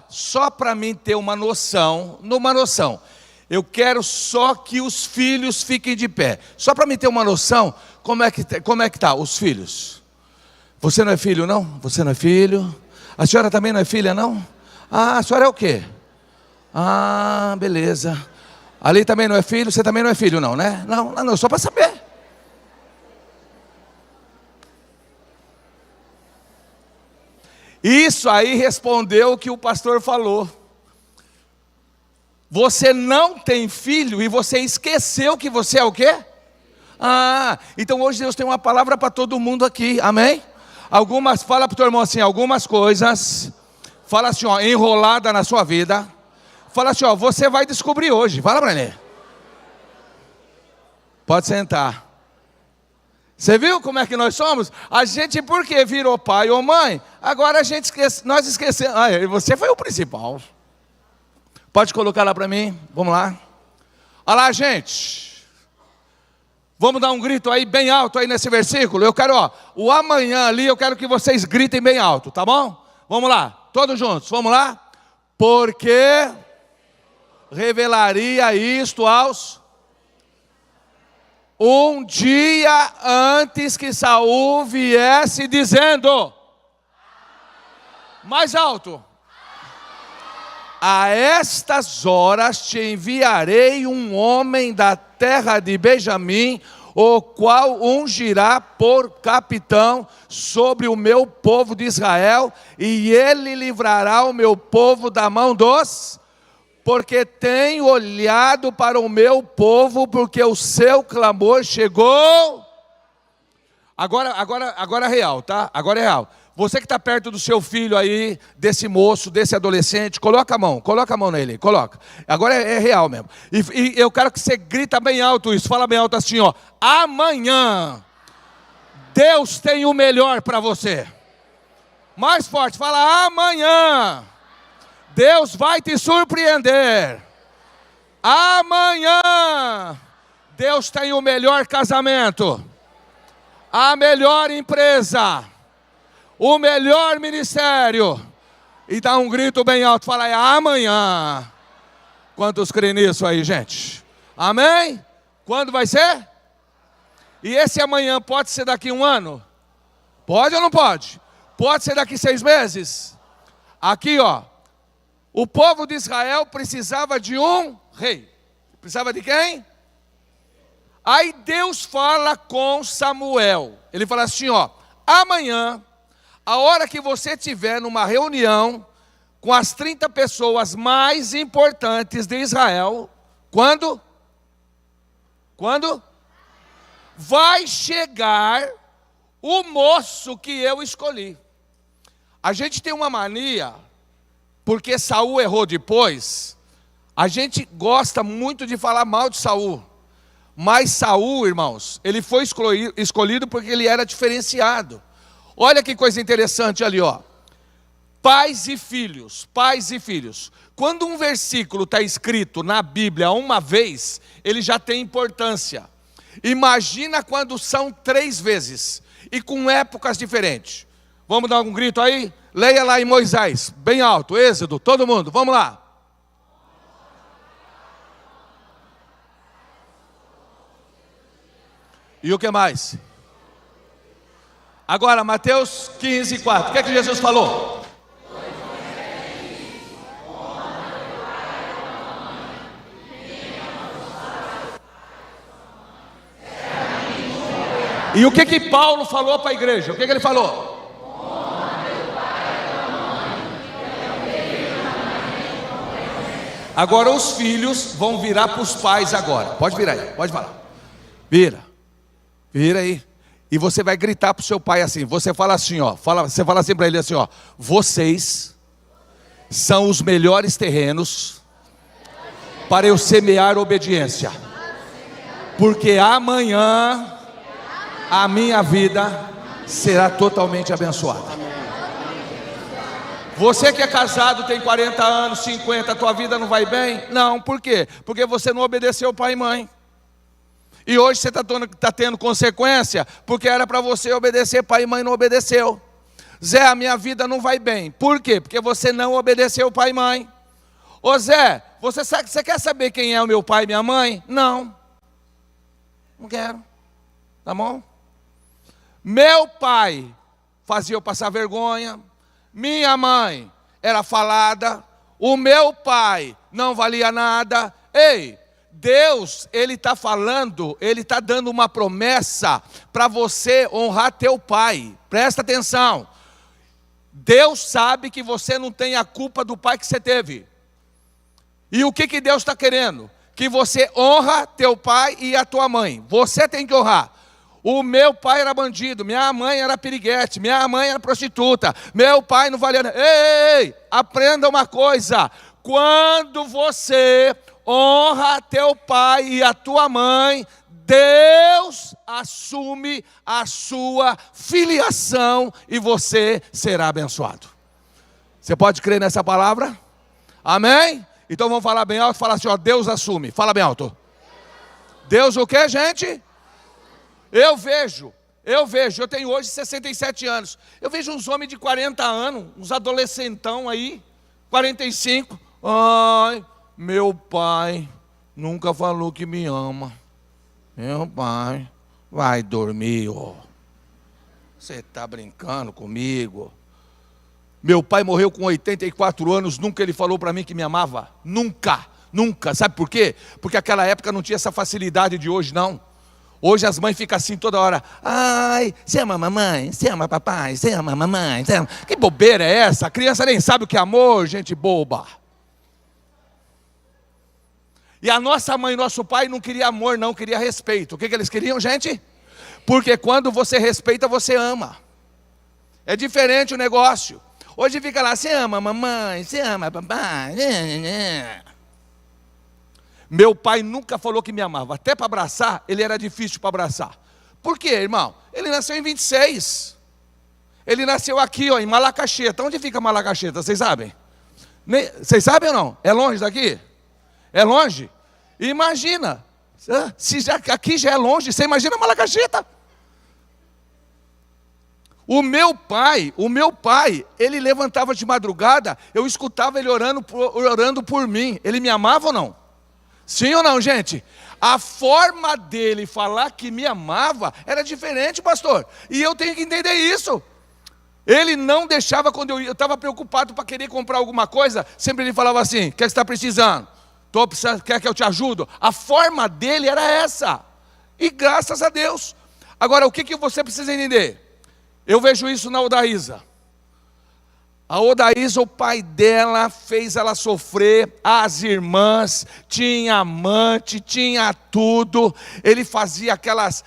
Só para mim ter uma noção, eu quero só que os filhos fiquem de pé. Só para mim ter uma noção, como é que tá os filhos? Você não é filho, não? Você não é filho? A senhora também não é filha, não? Ah, a senhora é o quê? Ah, beleza. Ali também não é filho, você também não é filho, não, né? Não, só para saber. Isso aí respondeu o que o pastor falou. Você não tem filho e você esqueceu que você é o quê? Ah, então hoje Deus tem uma palavra para todo mundo aqui, amém? Fala para o teu irmão assim, algumas coisas, fala assim, ó, enrolada na sua vida, fala assim, ó, você vai descobrir hoje, fala para ele. Pode sentar. Você viu como é que nós somos? A gente, porque virou pai ou mãe, agora nós esquecemos. Ah, você foi o principal. Pode colocar lá para mim, vamos lá. Olha lá, gente. Vamos dar um grito aí, bem alto aí nesse versículo. Eu quero, ó, o amanhã ali, eu quero que vocês gritem bem alto, tá bom? Vamos lá, todos juntos, vamos lá. Porque revelaria isto aos... Um dia antes que Saul viesse dizendo, mais alto, a estas horas te enviarei um homem da terra de Benjamim, o qual ungirá por capitão sobre o meu povo de Israel, e ele livrará o meu povo da mão dos... Porque tenho olhado para o meu povo, porque o seu clamor chegou. Agora é real, tá? Agora é real. Você que está perto do seu filho aí, desse moço, desse adolescente, coloca a mão nele, coloca. Agora é real mesmo. E eu quero que você grita bem alto isso, fala bem alto assim, ó. Amanhã, Deus tem o melhor para você. Mais forte, fala amanhã. Deus vai te surpreender. Amanhã, Deus tem o melhor casamento, a melhor empresa, o melhor ministério. E dá um grito bem alto, fala aí, amanhã. Quantos creem nisso aí, gente? Amém? Quando vai ser? E esse amanhã pode ser daqui um ano? Pode ou não pode? Pode ser daqui 6 meses? Aqui, ó. O povo de Israel precisava de um rei. Precisava de quem? Aí Deus fala com Samuel. Ele fala assim, ó, amanhã, a hora que você tiver numa reunião com as 30 pessoas mais importantes de Israel, quando? Vai chegar o moço que eu escolhi. A gente tem uma mania... Porque Saul errou depois, a gente gosta muito de falar mal de Saul. Mas Saul, irmãos, ele foi escolhido porque ele era diferenciado. Olha que coisa interessante ali, ó. Pais e filhos. Quando um versículo está escrito na Bíblia uma vez, ele já tem importância. Imagina quando são 3 vezes e com épocas diferentes. Vamos dar um grito aí? Leia lá em Moisés, bem alto, Êxodo, todo mundo, vamos lá. E o que mais? Agora, Mateus 15, 4, o que é que Jesus falou? E o que Paulo falou para a igreja? O que ele falou? Agora os filhos vão virar para os pais agora. Pode virar aí, pode falar. Vira aí. E você vai gritar para o seu pai assim. Você fala assim, ó. Você fala assim para ele assim, ó. Vocês são os melhores terrenos para eu semear obediência. Porque amanhã a minha vida será totalmente abençoada. Você que é casado, tem 40 anos, 50, a tua vida não vai bem? Não, por quê? Porque você não obedeceu pai e mãe. E hoje você está tendo consequência, porque era para você obedecer pai e mãe, não obedeceu. Zé, a minha vida não vai bem. Por quê? Porque você não obedeceu pai e mãe. Ô Zé, você quer saber quem é o meu pai e minha mãe? Não. Não quero. Tá bom? Meu pai fazia eu passar vergonha. Minha mãe era falada. O meu pai não valia nada. Ei, Deus, Ele está falando, Ele está dando uma promessa para você honrar teu pai. Presta atenção. Deus sabe que você não tem a culpa do pai que você teve. E o que Deus está querendo? Que você honra teu pai e a tua mãe. Você tem que honrar. O meu pai era bandido, minha mãe era piriguete, minha mãe era prostituta, meu pai não valia nada. Ei, aprenda uma coisa. Quando você honra teu pai e a tua mãe, Deus assume a sua filiação e você será abençoado. Você pode crer nessa palavra? Amém? Então vamos falar bem alto, falar assim, ó, Deus assume. Fala bem alto. Deus o que, gente? Eu tenho hoje 67 anos. Eu vejo uns homens de 40 anos, uns adolescentão aí, 45. Ai, meu pai nunca falou que me ama. Meu pai vai dormir, ó. Você está brincando comigo? Meu pai morreu com 84 anos, nunca ele falou para mim que me amava. Nunca, nunca. Sabe por quê? Porque naquela época não tinha essa facilidade de hoje, não. Hoje as mães ficam assim toda hora. Ai, você ama a mamãe? Você ama papai? Você ama a mamãe? Você ama... Que bobeira é essa? A criança nem sabe o que é amor, gente boba. E a nossa mãe e nosso pai não queria amor, não, queria respeito. O que eles queriam, gente? Porque quando você respeita, você ama. É diferente o negócio. Hoje fica lá, você ama a mamãe, você ama papai. Meu pai nunca falou que me amava. Até para abraçar, ele era difícil para abraçar. Por quê, irmão? Ele nasceu em 26. Ele nasceu aqui, ó, em Malacaxeta. Onde fica Malacaxeta? Vocês sabem? Vocês sabem ou não? É longe daqui? É longe? Imagina. Se já, aqui já é longe, você imagina Malacaxeta? O meu pai, ele levantava de madrugada, eu escutava ele orando por mim. Ele me amava ou não? Sim ou não, gente? A forma dele falar que me amava era diferente, pastor. E eu tenho que entender isso. Ele não deixava, quando eu estava preocupado para querer comprar alguma coisa, sempre ele falava assim, o que você está precisando? Estou precisando, quer que eu te ajude? A forma dele era essa. E graças a Deus. Agora, o que você precisa entender? Eu vejo isso na Odaísa. A Odaísa, o pai dela fez ela sofrer, as irmãs, tinha amante, tinha tudo. Ele fazia aquelas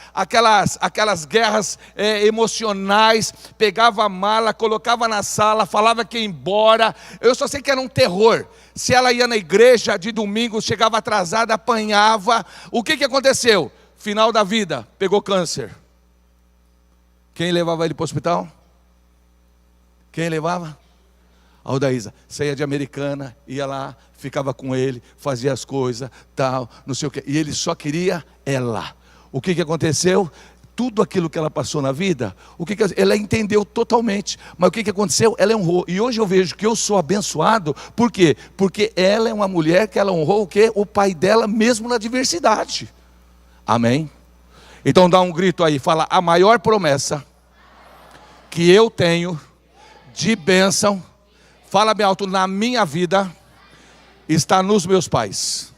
guerras emocionais, pegava a mala, colocava na sala, falava que ia embora. Eu só sei que era um terror. Se ela ia na igreja de domingo, chegava atrasada, apanhava. O que aconteceu? Final da vida, pegou câncer. Quem levava ele para o hospital? Quem levava? A Odaísa. Saía de Americana, ia lá, ficava com ele, fazia as coisas, tal, não sei o quê. E ele só queria ela. O que aconteceu? Tudo aquilo que ela passou na vida, ela entendeu totalmente. Mas o que aconteceu? Ela honrou. E hoje eu vejo que eu sou abençoado. Por quê? Porque ela é uma mulher que ela honrou o quê? O pai dela mesmo na adversidade. Amém? Então dá um grito aí, fala, a maior promessa que eu tenho de bênção, fala bem alto, na minha vida, está nos meus pais.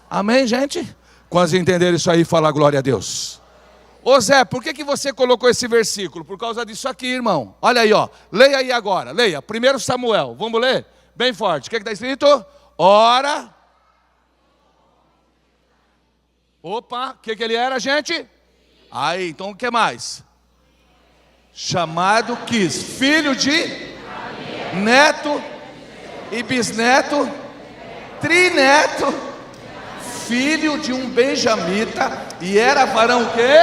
Amém, gente? Quando entenderem isso aí, fala glória a Deus. Ô Zé, por que você colocou esse versículo? Por causa disso aqui, irmão. Olha aí, ó. Leia aí agora, leia. 1 Samuel, vamos ler? Bem forte. O que está escrito? Ora. Opa, o que ele era, gente? Aí, então o que mais? Chamado Quis, filho de neto e bisneto, trineto, filho de um benjamita, e era varão o quê?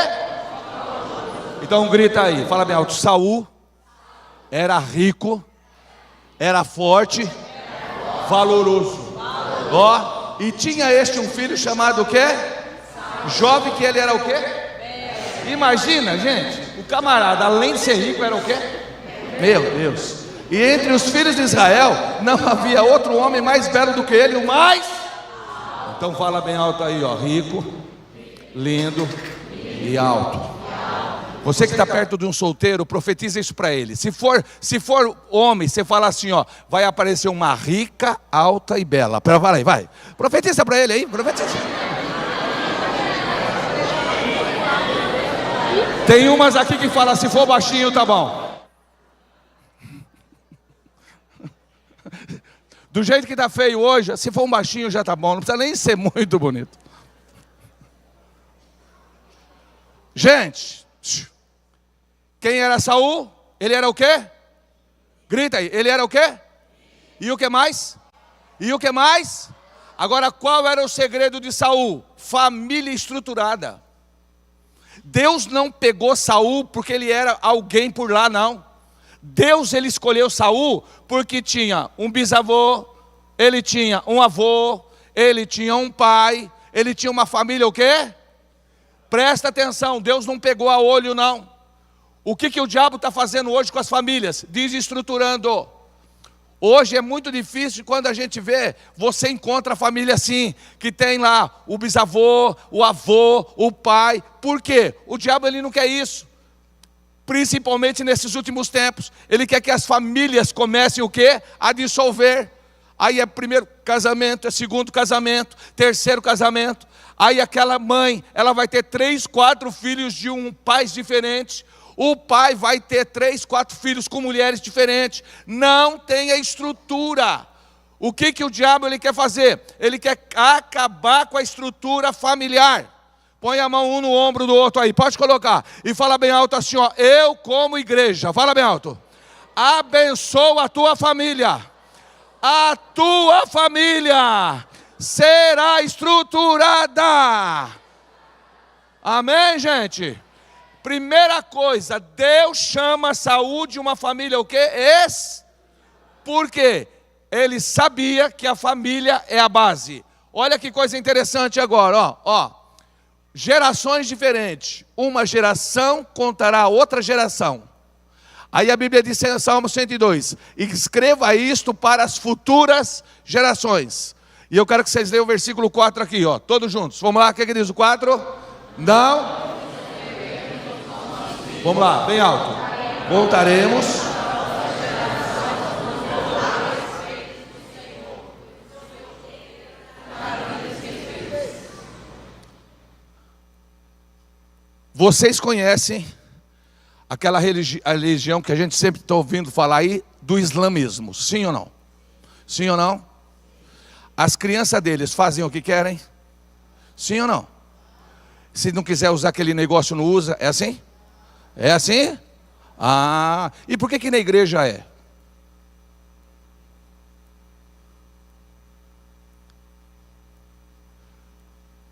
Então grita aí, fala bem alto. Saul era rico, era forte, valoroso. Ó, e tinha este um filho chamado o quê? Jovem, que ele era o quê? Imagina, gente, o camarada, além de ser rico, era o quê? Meu Deus. E entre os filhos de Israel não havia outro homem mais belo do que ele, o mais. Então fala bem alto aí, ó. Rico, lindo e alto. Você que está perto de um solteiro, profetiza isso para ele. Se for homem, você fala assim, ó, vai aparecer uma rica, alta e bela. Fala aí, vai. Profetiza para ele aí, profetiza. Tem umas aqui que falam, se for baixinho, tá bom. Do jeito que tá feio hoje, se for um baixinho já tá bom, não precisa nem ser muito bonito. Gente, quem era Saul? Ele era o quê? Grita aí, ele era o quê? E o que mais? E o que mais? Agora, qual era o segredo de Saul? Família estruturada. Deus não pegou Saul porque ele era alguém por lá, não. Deus, ele escolheu Saul porque tinha um bisavô, ele tinha um avô, ele tinha um pai, ele tinha uma família o quê? Presta atenção, Deus não pegou a olho, não. O que o diabo está fazendo hoje com as famílias? Desestruturando. Hoje é muito difícil quando a gente vê, você encontra a família assim, que tem lá o bisavô, o avô, o pai. Por quê? O diabo ele não quer isso. Principalmente nesses últimos tempos. Ele quer que as famílias comecem o quê? A dissolver. Aí é primeiro casamento, é segundo casamento, terceiro casamento. Aí aquela mãe, ela vai ter 3, 4 filhos de pais diferentes. O pai vai ter 3, 4 filhos com mulheres diferentes. Não tem a estrutura. O que o diabo ele quer fazer? Ele quer acabar com a estrutura familiar. Põe a mão um no ombro do outro aí, pode colocar. E fala bem alto assim, ó. Eu como igreja, fala bem alto. Abençoa a tua família. A tua família será estruturada. Amém, gente? Primeira coisa, Deus chama a saúde de uma família o quê? Por quê? Ele sabia que a família é a base. Olha que coisa interessante agora, ó. Gerações diferentes. Uma geração contará a outra geração. Aí a Bíblia diz em Salmo 102, escreva isto para as futuras gerações. E eu quero que vocês leiam o versículo 4 aqui, ó, todos juntos. Vamos lá, o que diz o 4? Não. Vamos lá, bem alto. Voltaremos. Vocês conhecem aquela religião que a gente sempre está ouvindo falar aí, do islamismo, sim ou não? Sim ou não? As crianças deles fazem o que querem? Sim ou não? Se não quiser usar aquele negócio, não usa, é assim? É assim? Ah, e por que na igreja é?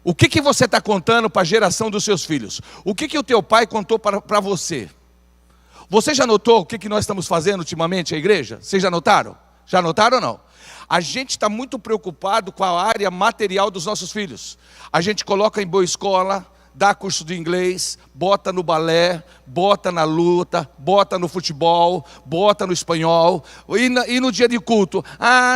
O que você está contando para a geração dos seus filhos? O que o teu pai contou para você? Você já notou o que nós estamos fazendo ultimamente, a igreja? Vocês já notaram? Já notaram ou não? A gente está muito preocupado com a área material dos nossos filhos. A gente coloca em boa escola, dá curso de inglês, bota no balé, bota na luta, bota no futebol, bota no espanhol, e no dia de culto,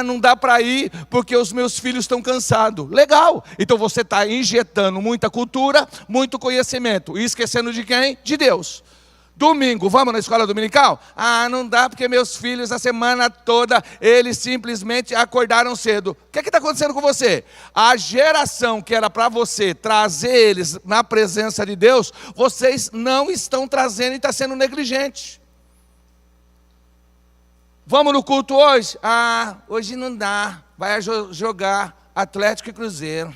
não dá para ir porque os meus filhos estão cansados. Legal, então você está injetando muita cultura, muito conhecimento, e esquecendo de quem? De Deus. Domingo, vamos na escola dominical? Não dá porque meus filhos a semana toda, eles simplesmente acordaram cedo. O que está acontecendo com você? A geração que era para você trazer eles na presença de Deus, vocês não estão trazendo e está sendo negligente. Vamos no culto hoje? Hoje não dá, vai jogar Atlético e Cruzeiro.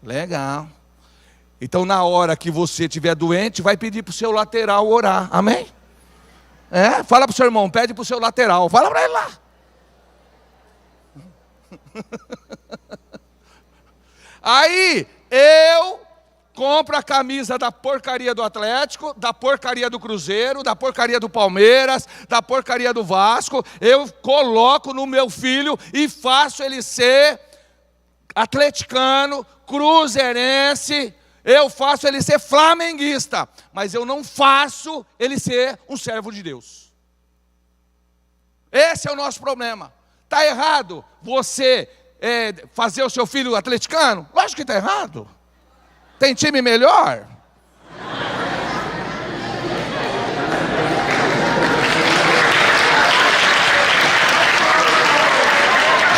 Legal. Então, na hora que você estiver doente, vai pedir para o seu lateral orar. Amém? Fala para o seu irmão, pede para o seu lateral. Fala para ele lá. Aí, eu compro a camisa da porcaria do Atlético, da porcaria do Cruzeiro, da porcaria do Palmeiras, da porcaria do Vasco. Eu coloco no meu filho e faço ele ser atleticano, cruzeirense. Eu faço ele ser flamenguista, mas eu não faço ele ser um servo de Deus. Esse é o nosso problema. Está errado você fazer o seu filho atleticano? Lógico que está errado. Tem time melhor?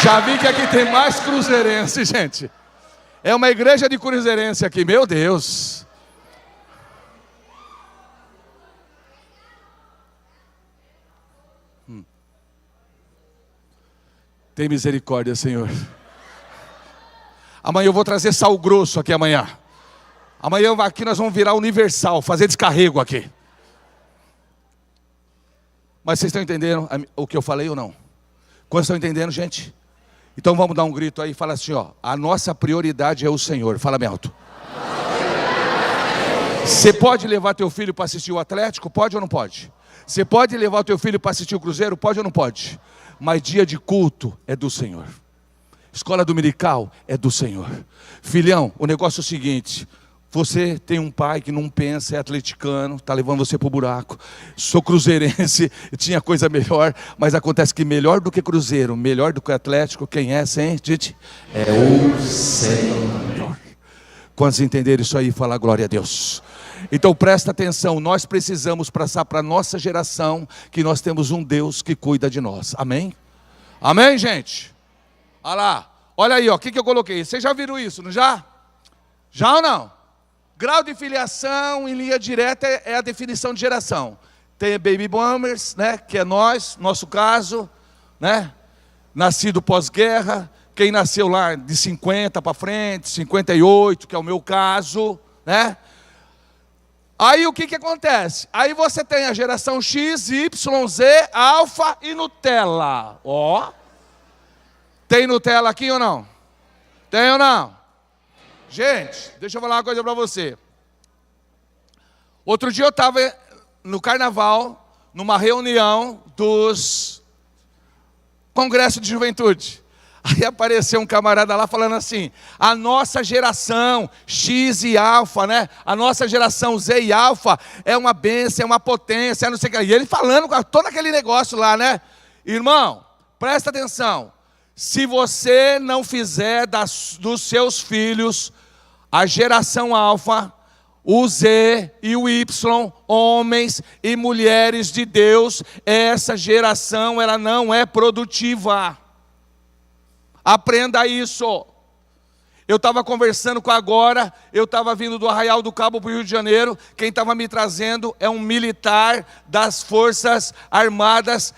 Já vi que aqui tem mais cruzeirense, gente. É uma igreja de cruzeirense aqui, meu Deus. Tem misericórdia, Senhor. Amanhã eu vou trazer sal grosso aqui amanhã. Amanhã aqui nós vamos virar universal, fazer descarrego aqui. Mas vocês estão entendendo o que eu falei ou não? Quantos estão entendendo, gente? Então vamos dar um grito aí e fala assim, ó. A nossa prioridade é o Senhor. Fala bem alto. Você pode levar teu filho para assistir o Atlético? Pode ou não pode? Você pode levar o teu filho para assistir o Cruzeiro? Pode ou não pode? Mas dia de culto é do Senhor. Escola dominical é do Senhor. Filhão, o negócio é o seguinte. Você tem um pai que não pensa, é atleticano, está levando você para o buraco. Sou cruzeirense, tinha coisa melhor, mas acontece que melhor do que Cruzeiro, melhor do que Atlético, quem é, gente? É o Senhor. Quantos entenderam isso aí, fala glória a Deus. Então presta atenção, nós precisamos passar para a nossa geração que nós temos um Deus que cuida de nós. Amém? Amém, gente? Olha lá, olha aí, ó, o que eu coloquei? Vocês já viram isso, não já? Já ou não? Grau de filiação em linha direta é a definição de geração. Tem baby boomers, né, que é nós, nosso caso, né? Nascido pós-guerra, quem nasceu lá de 50 para frente, 58, que é o meu caso, né? Aí o que acontece? Aí você tem a geração X, Y, Z, Alfa e Nutella. Ó. Tem Nutella aqui ou não? Tem ou não? Gente, deixa eu falar uma coisa para você. Outro dia eu estava no carnaval, numa reunião dos Congresso de Juventude. Aí apareceu um camarada lá falando assim, a nossa geração X e Alfa, né? A nossa geração Z e Alfa é uma bênção, é uma potência, não sei o que. E ele falando com todo aquele negócio lá, né? Irmão, presta atenção. Se você não fizer dos seus filhos a geração Alfa, o Z e o Y, homens e mulheres de Deus, essa geração ela não é produtiva. Aprenda isso. Eu estava conversando com agora, eu estava vindo do Arraial do Cabo para o Rio de Janeiro, quem estava me trazendo é um militar das Forças Armadas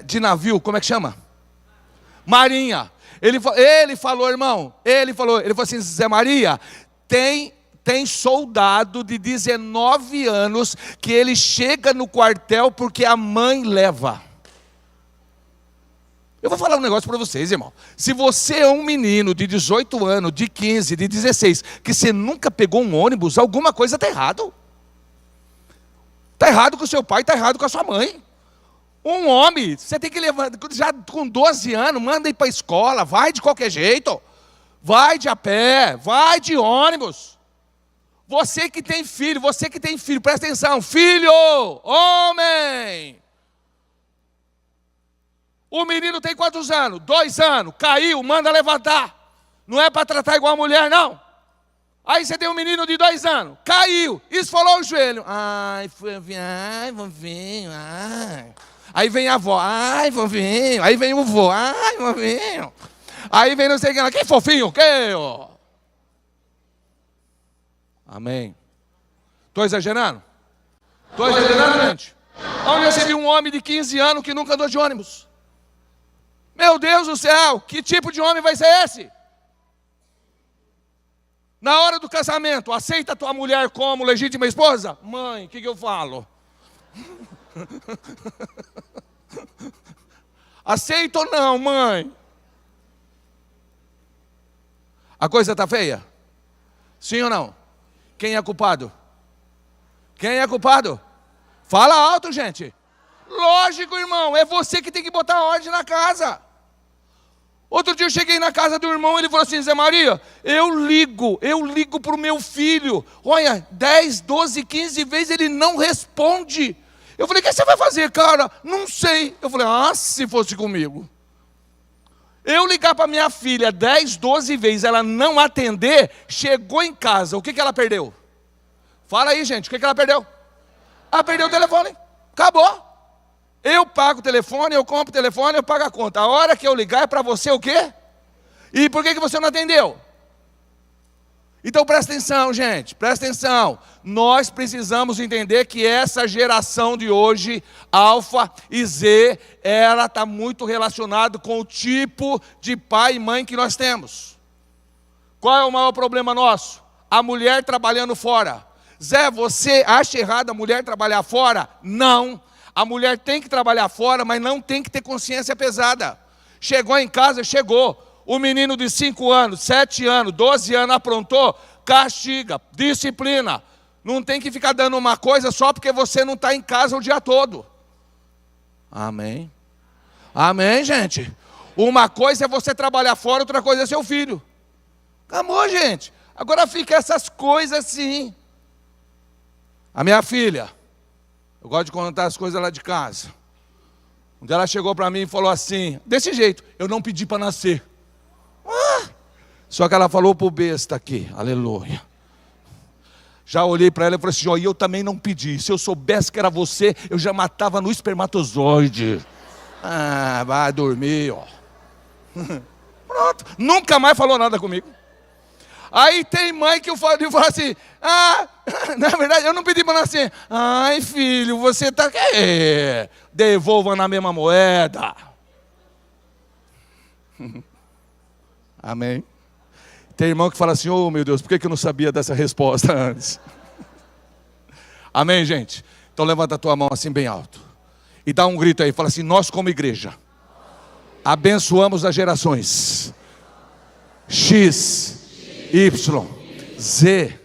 de navio, como é que chama? Marinha. Ele falou, irmão, ele falou assim, Zé Maria, tem soldado de 19 anos que ele chega no quartel porque a mãe leva. Eu vou falar um negócio para vocês, irmão. Se você é um menino de 18 anos, de 15, de 16, que você nunca pegou um ônibus, alguma coisa está errado. Está errado com o seu pai, está errado com a sua mãe. Um homem, você tem que levar, já com 12 anos, manda ir para a escola, vai de qualquer jeito. Vai de a pé, vai de ônibus. Você que tem filho, presta atenção. Filho, homem. O menino tem quantos anos? 2 anos, caiu, manda levantar. Não é para tratar igual a mulher, não. Aí você tem um menino de 2 anos, caiu, esfolou o joelho. Ai, vovinho, ai. Aí vem a avó, ai, vovinho. Aí vem o vô, ai, vovinho. Aí vem não sei quem lá, que fofinho, que? Amém. Estou exagerando? Estou exagerando, gente? Onde você viu um homem de 15 anos que nunca andou de ônibus? Meu Deus do céu, que tipo de homem vai ser esse? Na hora do casamento, aceita a tua mulher como legítima esposa? Mãe, o que eu falo? Aceita ou não, mãe? A coisa está feia? Sim ou não? Quem é culpado? Quem é culpado? Fala alto, gente. Lógico, irmão, é você que tem que botar ordem na casa. Outro dia eu cheguei na casa do irmão, ele falou assim: Zé Maria, eu ligo para o meu filho, olha, 10, 12, 15 vezes ele não responde. Eu falei: o que você vai fazer, cara? Não sei. Eu falei: se fosse comigo. Eu ligar para minha filha 10, 12 vezes, ela não atender, chegou em casa, o que ela perdeu? Fala aí, gente, o que ela perdeu? Ela perdeu o telefone, acabou. Eu pago o telefone, eu compro o telefone, eu pago a conta. A hora que eu ligar é para você o quê? E por que você não atendeu? Então presta atenção, gente, presta atenção. Nós precisamos entender que essa geração de hoje, Alfa e Z, ela está muito relacionada com o tipo de pai e mãe que nós temos. Qual é o maior problema nosso? A mulher trabalhando fora. Zé, você acha errado a mulher trabalhar fora? Não. A mulher tem que trabalhar fora, mas não tem que ter consciência pesada. Chegou em casa, chegou. O menino de 5 anos, 7 anos, 12 anos aprontou, castiga, disciplina. Não tem que ficar dando uma coisa só porque você não está em casa o dia todo. Amém? Amém, gente? Uma coisa é você trabalhar fora, outra coisa é seu filho. Acabou, gente. Agora fica essas coisas assim. A minha filha, eu gosto de contar as coisas lá de casa. Um dia ela chegou para mim e falou assim, desse jeito: eu não pedi para nascer. Só que ela falou pro besta aqui, aleluia. Já olhei para ela e falei assim: ó, eu também não pedi. Se eu soubesse que era você, eu já matava no espermatozoide. Vai dormir, ó. Pronto, nunca mais falou nada comigo. Aí tem mãe que eu falo assim: na verdade eu não pedi para nascer. Ai, filho, você tá... devolva na mesma moeda. Amém. Tem irmão que fala assim: oh meu Deus, por que eu não sabia dessa resposta antes? Amém, gente? Então levanta a tua mão assim bem alto e dá um grito aí, fala assim: nós como igreja abençoamos as gerações X, Y, Z,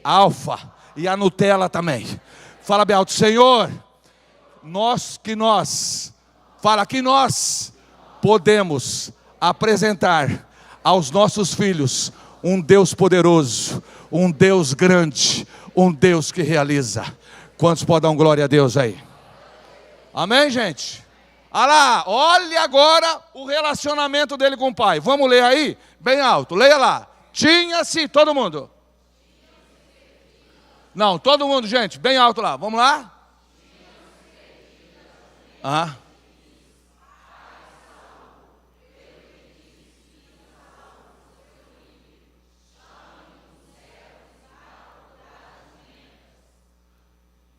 Alfa e a Nutella também. Fala bem alto: Senhor, nós podemos apresentar aos nossos filhos um Deus poderoso, um Deus grande, um Deus que realiza. Quantos podem dar glória a Deus aí? Amém, gente? Olha agora o relacionamento dele com o pai. Vamos ler aí? Bem alto, leia lá. Tinha-se, todo mundo. Não, todo mundo, gente, bem alto lá. Vamos lá?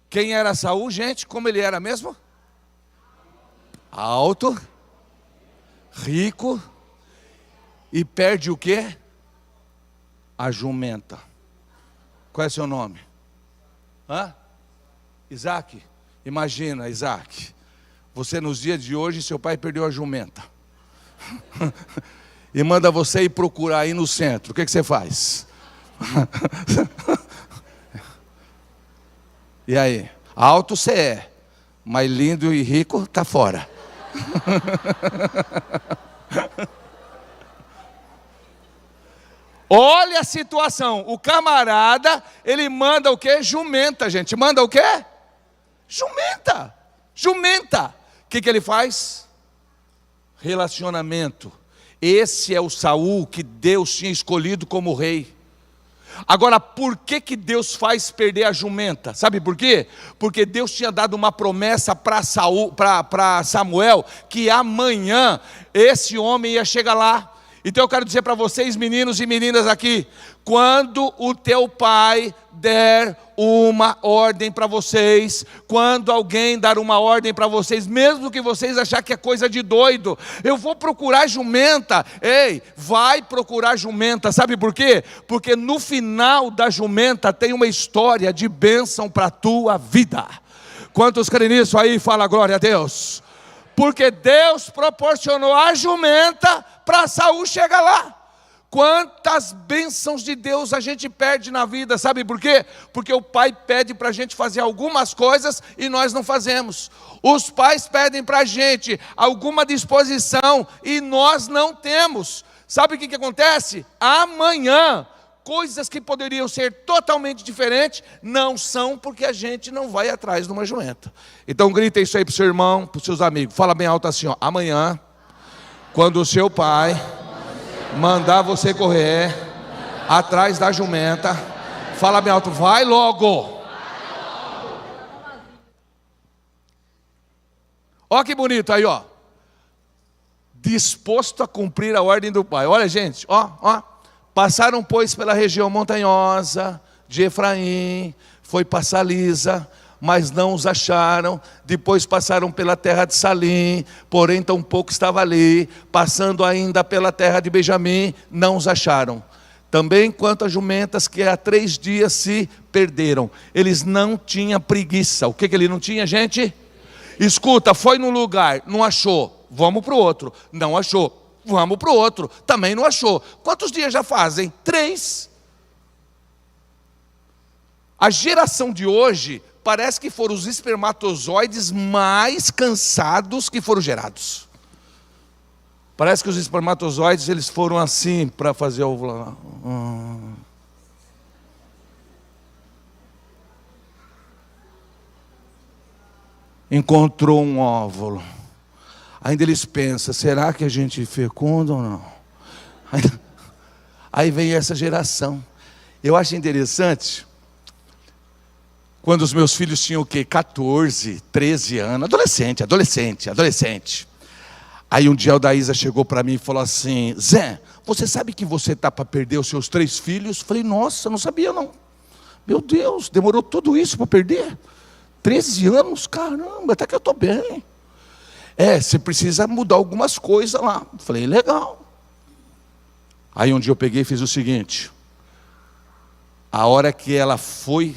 Quem era Saul, gente? Como ele era mesmo? Alto, rico e perde o quê? A jumenta. Qual é seu nome? Isaac. Imagina, Isaac, você nos dias de hoje, seu pai perdeu a jumenta e manda você ir procurar aí no centro. O que você faz? E aí? Alto você é, mas lindo e rico está fora. Olha a situação. O camarada, ele manda o quê? Jumenta, gente. Manda o quê? Jumenta. Jumenta. O que ele faz? Relacionamento. Esse é o Saul que Deus tinha escolhido como rei. Agora, por que Deus faz perder a jumenta? Sabe por quê? Porque Deus tinha dado uma promessa para Samuel, que amanhã esse homem ia chegar lá. Então eu quero dizer para vocês, meninos e meninas aqui, quando o teu pai der uma ordem para vocês, quando alguém dar uma ordem para vocês, mesmo que vocês acharem que é coisa de doido, eu vou procurar jumenta. Ei, vai procurar jumenta. Sabe por quê? Porque no final da jumenta tem uma história de bênção para a tua vida. Quantos creem nisso aí? Fala glória a Deus. Porque Deus proporcionou a jumenta para Saul chegar lá. Quantas bênçãos de Deus a gente perde na vida, sabe por quê? Porque o pai pede para a gente fazer algumas coisas e nós não fazemos. Os pais pedem para a gente alguma disposição e nós não temos. Sabe o que acontece? Amanhã, coisas que poderiam ser totalmente diferentes, não são, porque a gente não vai atrás de uma jumenta. Então grita isso aí para o seu irmão, para os seus amigos. Fala bem alto assim, ó. Amanhã, quando o seu pai mandar você correr atrás da jumenta, fala bem alto, vai logo. Ó que bonito aí, ó. Disposto a cumprir a ordem do pai. Olha, gente, ó. Passaram, pois, pela região montanhosa de Efraim, foi passar Lisa, mas não os acharam. Depois passaram pela terra de Salim, porém tão pouco estava ali. Passando ainda pela terra de Benjamim, não os acharam. Também quanto às jumentas que há 3 dias se perderam. Eles não tinham preguiça. O que ele não tinha, gente? Escuta, foi num lugar, não achou, vamos para o outro. Não achou, vamos para o outro. Também não achou. Quantos dias já fazem? 3. A geração de hoje parece que foram os espermatozoides mais cansados que foram gerados. Parece que os espermatozoides eles foram assim para fazer o encontrou um óvulo. Ainda eles pensam, será que a gente fecunda ou não? Aí vem essa geração. Eu acho interessante, quando os meus filhos tinham o quê? 14, 13 anos, adolescente. Aí um dia o Daísa chegou para mim e falou assim, Zé, você sabe que você está para perder os seus 3 filhos? Falei, nossa, não sabia não. Meu Deus, demorou tudo isso para perder? 13 anos, caramba, até que eu estou bem. Você precisa mudar algumas coisas lá. Falei, legal. Aí um dia eu peguei e fiz o seguinte. A hora que ela foi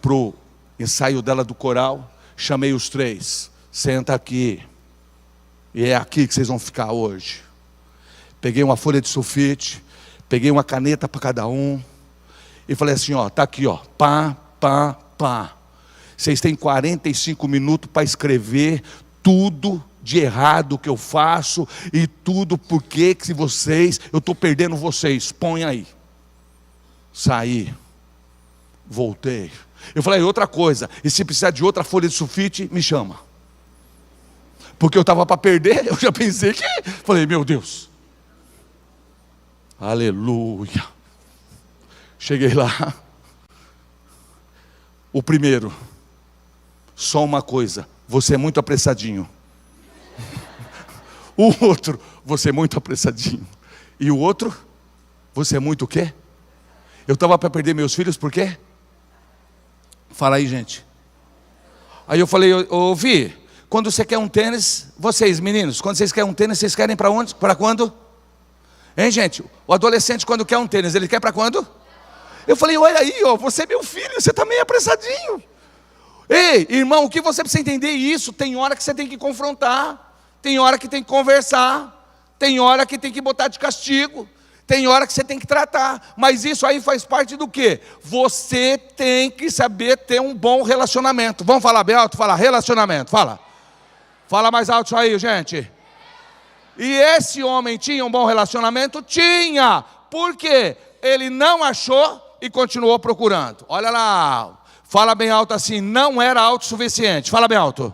pro ensaio dela do coral, chamei os 3. Senta aqui. E é aqui que vocês vão ficar hoje. Peguei uma folha de sulfite, peguei uma caneta para cada um. E falei assim, ó, tá aqui, ó. Pá. Vocês têm 45 minutos para escrever tudo de errado que eu faço e tudo porque que eu estou perdendo vocês. Põe aí. Saí. Voltei. Eu falei, outra coisa, e se precisar de outra folha de sulfite, me chama. Porque eu estava para perder, eu já pensei que... Falei, meu Deus. Aleluia. Cheguei lá. O primeiro... Só uma coisa, você é muito apressadinho. O outro, você é muito apressadinho. E o outro, você é muito o quê? Eu estava para perder meus filhos, por quê? Fala aí, gente. Aí eu falei, ô Vi, quando você quer um tênis, vocês meninos, quando vocês querem um tênis, vocês querem para onde? Para quando? Hein, gente? O adolescente quando quer um tênis, ele quer para quando? Eu falei, olha aí, ó, você é meu filho, você também é apressadinho. Ei, irmão, o que você precisa entender isso? Tem hora que você tem que confrontar, tem hora que tem que conversar, tem hora que tem que botar de castigo, tem hora que você tem que tratar, mas isso aí faz parte do quê? Você tem que saber ter um bom relacionamento. Vamos falar bem alto? Fala relacionamento, fala mais alto isso aí, gente. E esse homem tinha um bom relacionamento? Tinha. Por quê? Ele não achou e continuou procurando. Olha lá. Fala bem alto assim, não era autossuficiente. Fala bem alto.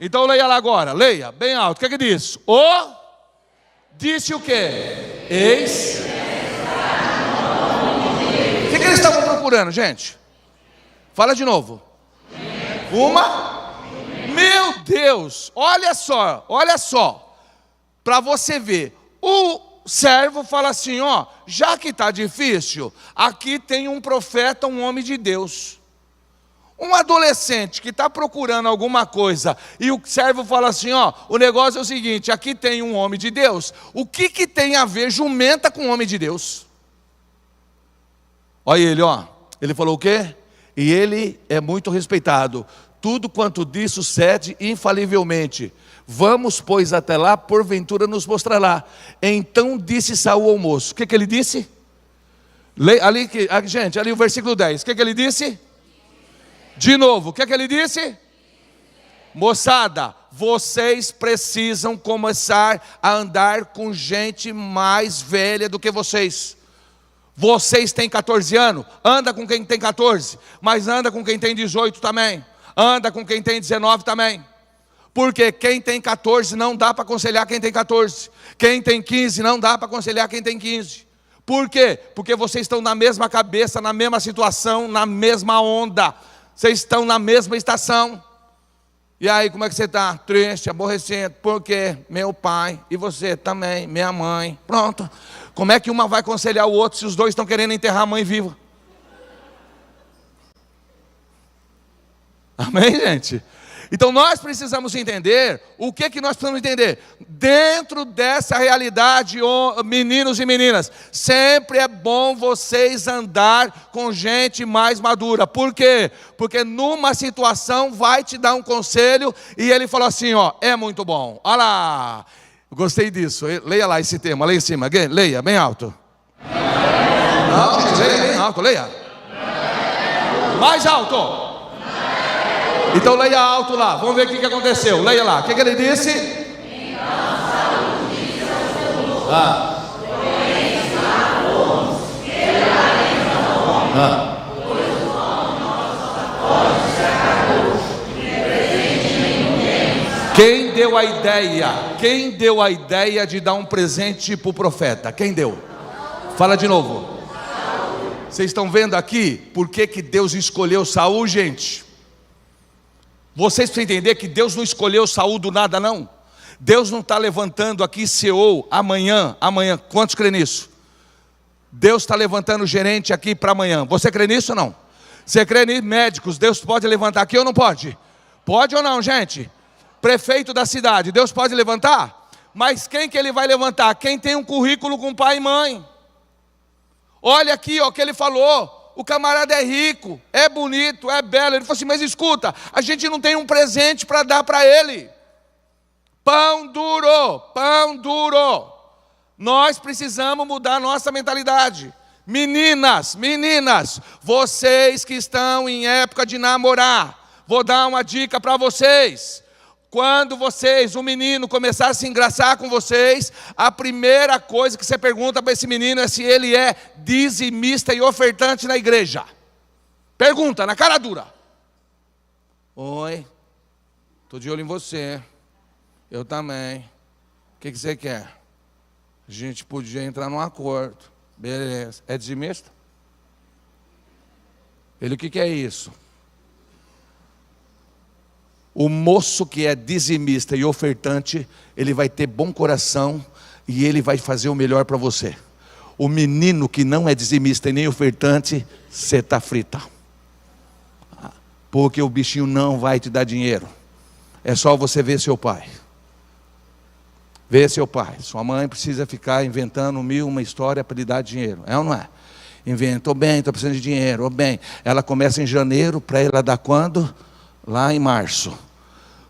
Então leia lá agora, leia bem alto. O que diz? Disse o quê? Eis. O que eles estavam procurando, gente? Fala de novo. Meu Deus, olha só. Para você ver, o servo fala assim, ó, já que está difícil, aqui tem um profeta, um homem de Deus. Um adolescente que está procurando alguma coisa, e o servo fala assim, ó, o negócio é o seguinte, aqui tem um homem de Deus. O que tem a ver jumenta com homem de Deus? Olha ele, ó, ele falou o quê? E ele é muito respeitado. Tudo quanto diz sucede infalivelmente. Vamos, pois, até lá, porventura nos mostrará. Então disse Saul ao moço. O que ele disse? Gente, ali o versículo 10. O que ele disse? De novo, o que ele disse? Moçada, vocês precisam começar a andar com gente mais velha do que vocês. Vocês têm 14 anos, anda com quem tem 14, mas anda com quem tem 18 também. Anda com quem tem 19 também. Porque quem tem 14 não dá para aconselhar quem tem 14. Quem tem 15 não dá para aconselhar quem tem 15. Por quê? Porque vocês estão na mesma cabeça, na mesma situação, na mesma onda. Vocês estão na mesma estação. E aí, como é que você está? Triste, aborrecido. Por quê? Meu pai. E você também, minha mãe. Pronto. Como é que uma vai aconselhar o outro se os dois estão querendo enterrar a mãe viva? Amém, gente? Então nós precisamos entender, o que nós precisamos entender? Dentro dessa realidade, meninos e meninas, sempre é bom vocês andar com gente mais madura. Por quê? Porque numa situação vai te dar um conselho, e ele falou assim, ó, é muito bom. Olha lá, gostei disso, leia lá esse tema, leia em cima, leia bem alto. Não, leia bem alto, leia. Mais alto. Então leia alto lá, vamos ver o que aconteceu. Leia lá, o que ele disse? Então Saul disse ao seu moço, pois o pão nosso sacote se acabou, e presente nenhum temos. Quem deu a ideia? Quem deu a ideia de dar um presente para o profeta? Quem deu? Fala de novo. Vocês estão vendo aqui por que Deus escolheu Saul, gente? Vocês precisam entender que Deus não escolheu Saul do nada, não. Deus não está levantando aqui CEO amanhã. Quantos crê nisso? Deus está levantando gerente aqui para amanhã. Você crê nisso ou não? Você crê nisso? Médicos, Deus pode levantar aqui ou não pode? Pode ou não, gente? Prefeito da cidade, Deus pode levantar? Mas quem que ele vai levantar? Quem tem um currículo com pai e mãe. Olha aqui, ó, o que ele falou. O camarada é rico, é bonito, é belo. Ele falou assim, mas escuta, a gente não tem um presente para dar para ele. Pão duro, pão duro. Nós precisamos mudar a nossa mentalidade. Meninas, vocês que estão em época de namorar, vou dar uma dica para vocês. Quando o menino começar a se engraçar com vocês, a primeira coisa que você pergunta para esse menino é se ele é dizimista e ofertante na igreja. Pergunta, na cara dura. Oi, estou de olho em você. Eu também. O que você quer? A gente podia entrar num acordo. Beleza. É dizimista? Ele, o que é isso? O moço que é dizimista e ofertante, ele vai ter bom coração e ele vai fazer o melhor para você. O menino que não é dizimista e nem ofertante, você está frita. Porque o bichinho não vai te dar dinheiro. É só você ver seu pai. Ver seu pai. Sua mãe precisa ficar inventando uma história para lhe dar dinheiro. É ou não é? Inventou bem, estou precisando de dinheiro. Ou bem, ela começa em janeiro, para ela dar quando? Lá em março,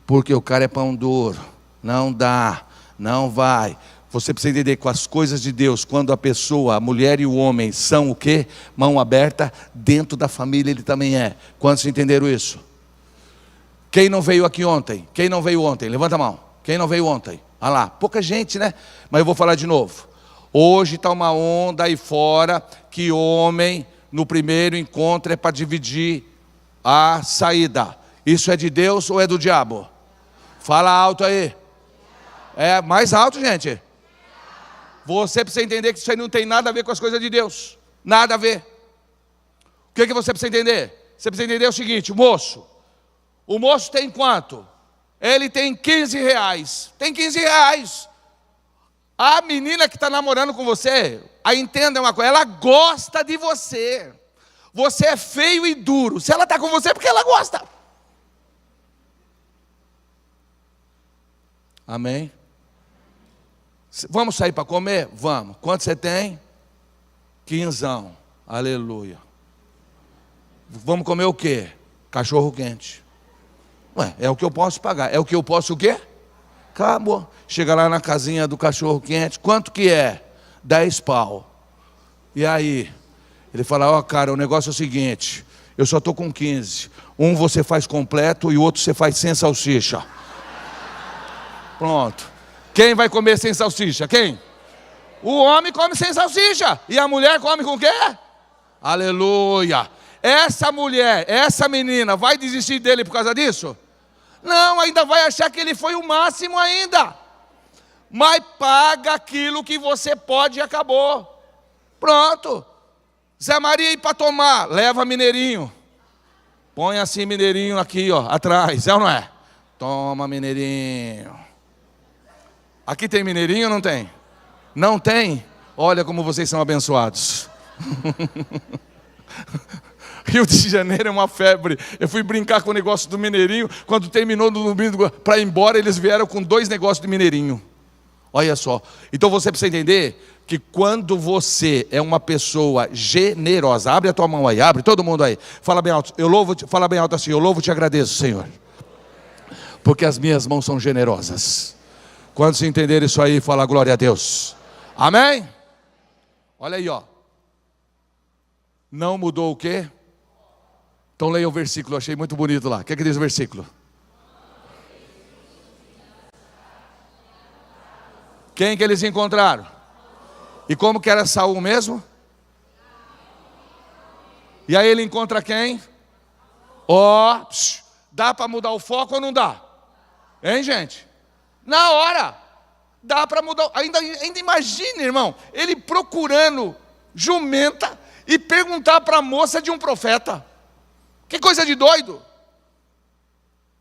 porque o cara é pão duro, não dá, não vai. Você precisa entender com as coisas de Deus, quando a pessoa, a mulher e o homem são o quê? Mão aberta, dentro da família ele também é. Quantos entenderam isso? Quem não veio aqui ontem? Quem não veio ontem? Levanta a mão. Quem não veio ontem? Olha lá, pouca gente, né? Mas eu vou falar de novo. Hoje está uma onda aí fora, que homem, no primeiro encontro é para dividir a saída. Isso é de Deus ou é do diabo? Fala alto aí. É mais alto, gente. Você precisa entender que isso aí não tem nada a ver com as coisas de Deus. Nada a ver. O que você precisa entender? Você precisa entender o seguinte, o moço tem quanto? Ele tem 15 reais. Tem 15 reais. A menina que está namorando com você, entenda uma coisa, ela gosta de você. Você é feio e duro. Se ela está com você é porque ela gosta. Amém? Vamos sair para comer? Vamos. Quanto você tem? 15. Aleluia. Vamos comer o quê? Cachorro quente. Ué, é o que eu posso pagar. É o que eu posso o quê? Acabou. Chega lá na casinha do cachorro quente, quanto que é? 10 pau. E aí? Ele fala, ó, cara, o negócio é o seguinte, eu só estou com 15. Um você faz completo e o outro você faz sem salsicha. Pronto. Quem vai comer sem salsicha? Quem? O homem come sem salsicha. E a mulher come com o quê? Aleluia. Essa mulher, essa menina, vai desistir dele por causa disso? Não, ainda vai achar que ele foi o máximo ainda. Mas paga aquilo que você pode e acabou. Pronto. Zé Maria, ir para tomar, leva mineirinho. Põe assim mineirinho aqui, ó, atrás, é ou não é? Toma mineirinho. Aqui tem mineirinho ou não tem? Não tem? Olha como vocês são abençoados. Rio de Janeiro é uma febre. Eu fui brincar com o negócio do mineirinho. Quando terminou no domingo para ir embora, eles vieram com 2 negócios de mineirinho. Olha só. Então você precisa entender que quando você é uma pessoa generosa, abre a tua mão aí, abre todo mundo aí. Fala bem alto. Fala bem alto assim, eu louvo e te agradeço, Senhor. Porque as minhas mãos são generosas. Quando se entender isso aí, fala glória a Deus. Amém? Olha aí, ó. Não mudou o quê? Então leia o versículo, achei muito bonito lá. O que diz o versículo? Quem que eles encontraram? E como que era Saul mesmo? E aí ele encontra quem? Ó, dá para mudar o foco ou não dá? Hein, gente? Na hora. Dá para mudar. Ainda imagine, irmão, ele procurando jumenta e perguntar para a moça de um profeta. Que coisa de doido.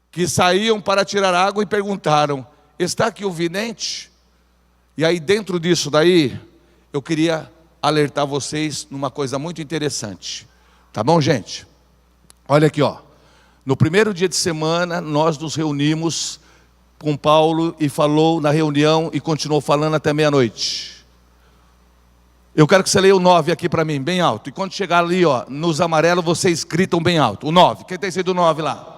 Que saíam para tirar água e perguntaram, está aqui o vidente? E aí dentro disso daí, eu queria alertar vocês numa coisa muito interessante. Tá bom, gente? Olha aqui, ó. No primeiro dia de semana, nós nos reunimos com Paulo e falou na reunião e continuou falando até meia-noite. Eu quero que você leia o 9 aqui para mim, bem alto. E quando chegar ali, ó, nos amarelos, vocês gritam bem alto. O 9. Quem tem sido o 9 lá?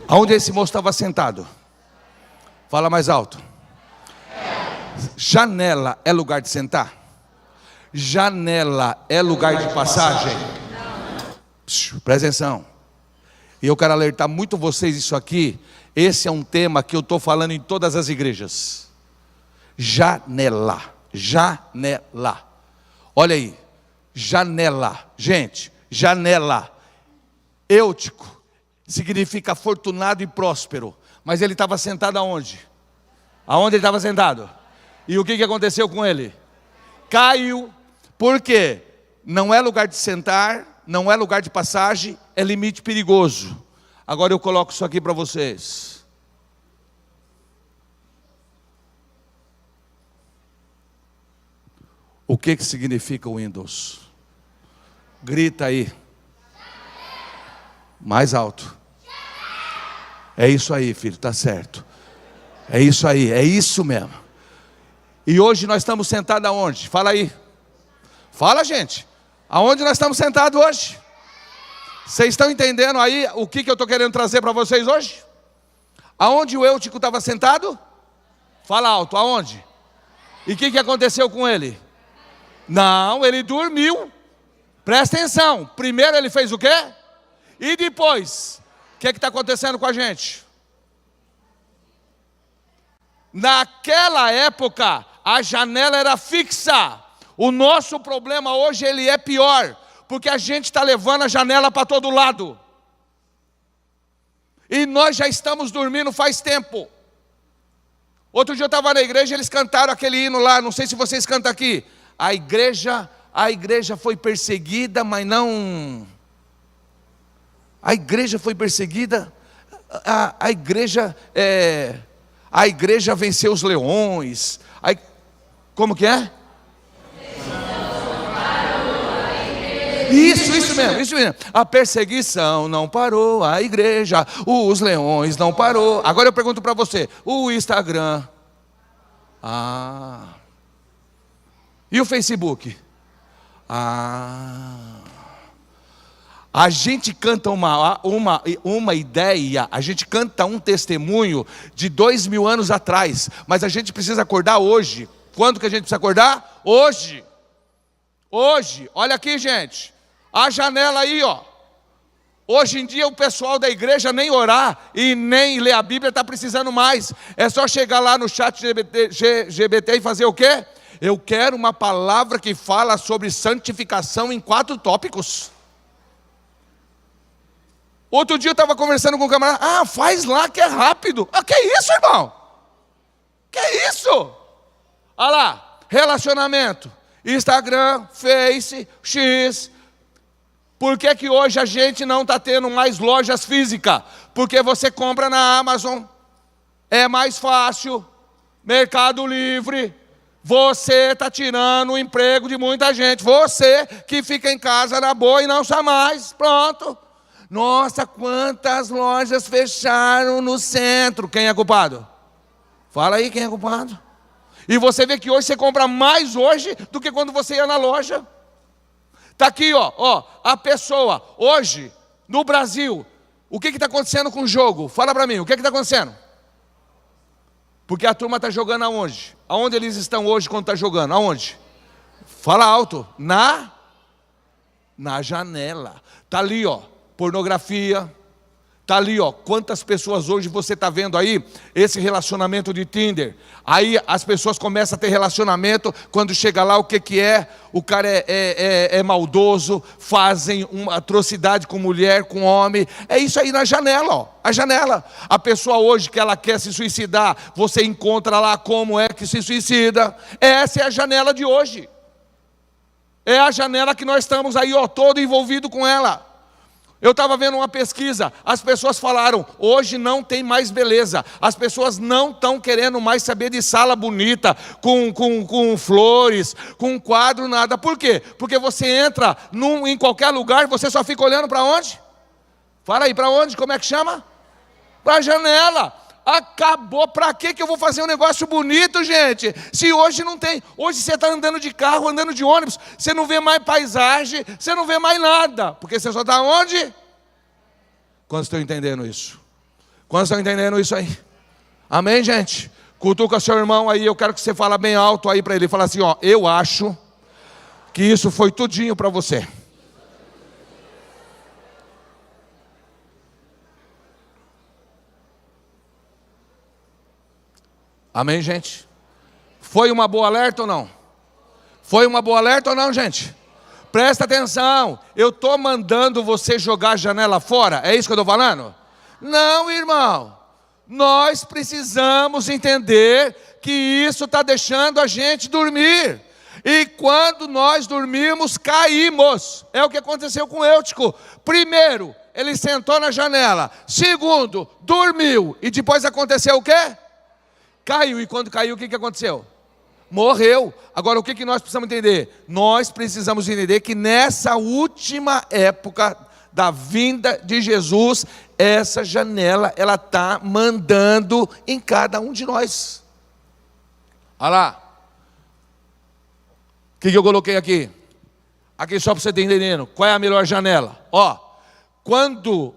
Aonde esse moço estava sentado? Fala mais alto. Janela é lugar de sentar? Janela é lugar de passagem? Presta atenção. E eu quero alertar muito vocês isso aqui. Esse é um tema que eu estou falando em todas as igrejas. Janela. Janela. Olha aí. Janela. Gente, janela. Eutico significa afortunado e próspero. Mas ele estava sentado aonde? Aonde ele estava sentado? E o que aconteceu com ele? Caiu. Por quê? Não é lugar de sentar, não é lugar de passagem, é limite perigoso. Agora eu coloco isso aqui para vocês. O que significa o Windows? Grita aí. Mais alto. É isso aí, filho, tá certo. É isso aí, é isso mesmo. E hoje nós estamos sentados aonde? Fala aí. Fala, gente. Aonde nós estamos sentados hoje? Vocês estão entendendo aí o que eu estou querendo trazer para vocês hoje? Aonde o Eutico estava sentado? Fala alto, aonde? E o que aconteceu com ele? Não, ele dormiu. Presta atenção. Primeiro ele fez o quê? E depois, o que está acontecendo com a gente? Naquela época, a janela era fixa. O nosso problema hoje, ele é pior, porque a gente está levando a janela para todo lado. E nós já estamos dormindo faz tempo. Outro dia eu estava na igreja, eles cantaram aquele hino lá, não sei se vocês cantam aqui. A igreja foi perseguida, mas não... A igreja foi perseguida, a igreja venceu os leões. Como que é? Isso mesmo. A perseguição não parou, a igreja, os leões não parou. Agora eu pergunto para você, o Instagram, e o Facebook? A gente canta uma ideia, a gente canta um testemunho de 2000 anos atrás, mas a gente precisa acordar hoje. Quando que a gente precisa acordar? Hoje, olha aqui, gente, a janela aí, ó. Hoje em dia o pessoal da igreja nem orar e nem ler a Bíblia está precisando mais. É só chegar lá no chat GPT e fazer o quê? Eu quero uma palavra que fala sobre santificação em 4 tópicos. Outro dia eu estava conversando com um camarada, faz lá que é rápido. Que isso, irmão? Que isso? Olha lá, relacionamento, Instagram, Face, X. Por que que hoje a gente não está tendo mais lojas físicas? Porque você compra na Amazon, é mais fácil, Mercado Livre. Você está tirando o emprego de muita gente. Você que fica em casa na boa e não sai mais, pronto. Nossa, quantas lojas fecharam no centro. Quem é culpado? Fala aí, quem é culpado? E você vê que hoje você compra mais hoje do que quando você ia na loja. Está aqui, ó, a pessoa, hoje, no Brasil, o que está acontecendo com o jogo? Fala para mim, o que está acontecendo? Porque a turma está jogando aonde? Aonde eles estão hoje quando está jogando? Aonde? Fala alto. Na janela. Está ali, ó, pornografia. Está ali, ó, quantas pessoas hoje você está vendo aí, esse relacionamento de Tinder. Aí as pessoas começam a ter relacionamento, quando chega lá o que é? O cara é maldoso, fazem uma atrocidade com mulher, com homem. É isso aí na janela, ó, a janela. A pessoa hoje que ela quer se suicidar, você encontra lá como é que se suicida. Essa é a janela de hoje. É a janela que nós estamos aí, ó, todo envolvido com ela. Eu estava vendo uma pesquisa, as pessoas falaram, hoje não tem mais beleza, as pessoas não estão querendo mais saber de sala bonita, com flores, com quadro, nada. Por quê? Porque você entra em qualquer lugar, você só fica olhando para onde? Fala aí, para onde? Como é que chama? Para a janela. Acabou, para que eu vou fazer um negócio bonito, gente? Se hoje não tem, hoje você está andando de carro, andando de ônibus, você não vê mais paisagem, você não vê mais nada, porque você só está onde? Quantos estão entendendo isso? Quantos estão entendendo isso aí? Amém, gente? Cutuca seu irmão aí, eu quero que você fale bem alto aí para ele, fala assim, ó, eu acho que isso foi tudinho para você. Amém, gente? Foi uma boa alerta ou não? Foi uma boa alerta ou não, gente? Presta atenção, eu estou mandando você jogar a janela fora, é isso que eu estou falando? Não, irmão, nós precisamos entender que isso está deixando a gente dormir. E quando nós dormimos, caímos. É o que aconteceu com Eutico. Primeiro, ele sentou na janela. Segundo, dormiu. E depois aconteceu o quê? Caiu, e quando caiu, o que aconteceu? Morreu. Agora, o que nós precisamos entender? Nós precisamos entender que nessa última época da vinda de Jesus, essa janela, ela está mandando em cada um de nós. Olha lá. O que eu coloquei aqui? Aqui só para você estar entendendo. Qual é a melhor janela? Ó, quando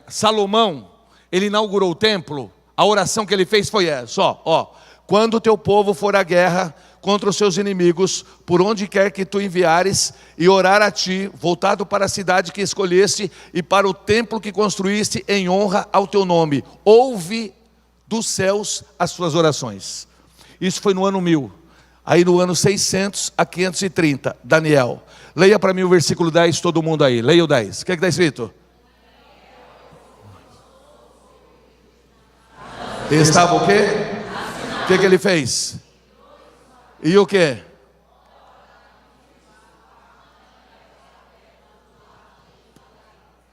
Salomão, ele inaugurou o templo, a oração que ele fez foi essa, ó. Quando o teu povo for à guerra contra os seus inimigos, por onde quer que tu enviares, e orar a ti, voltado para a cidade que escolheste, e para o templo que construíste em honra ao teu nome, ouve dos céus as suas orações. Isso foi no ano 1000. Aí no ano 600 a 530, Daniel. Leia para mim o versículo 10, todo mundo aí. Leia o 10. O que está escrito? Estava o quê? O que ele fez? E o quê?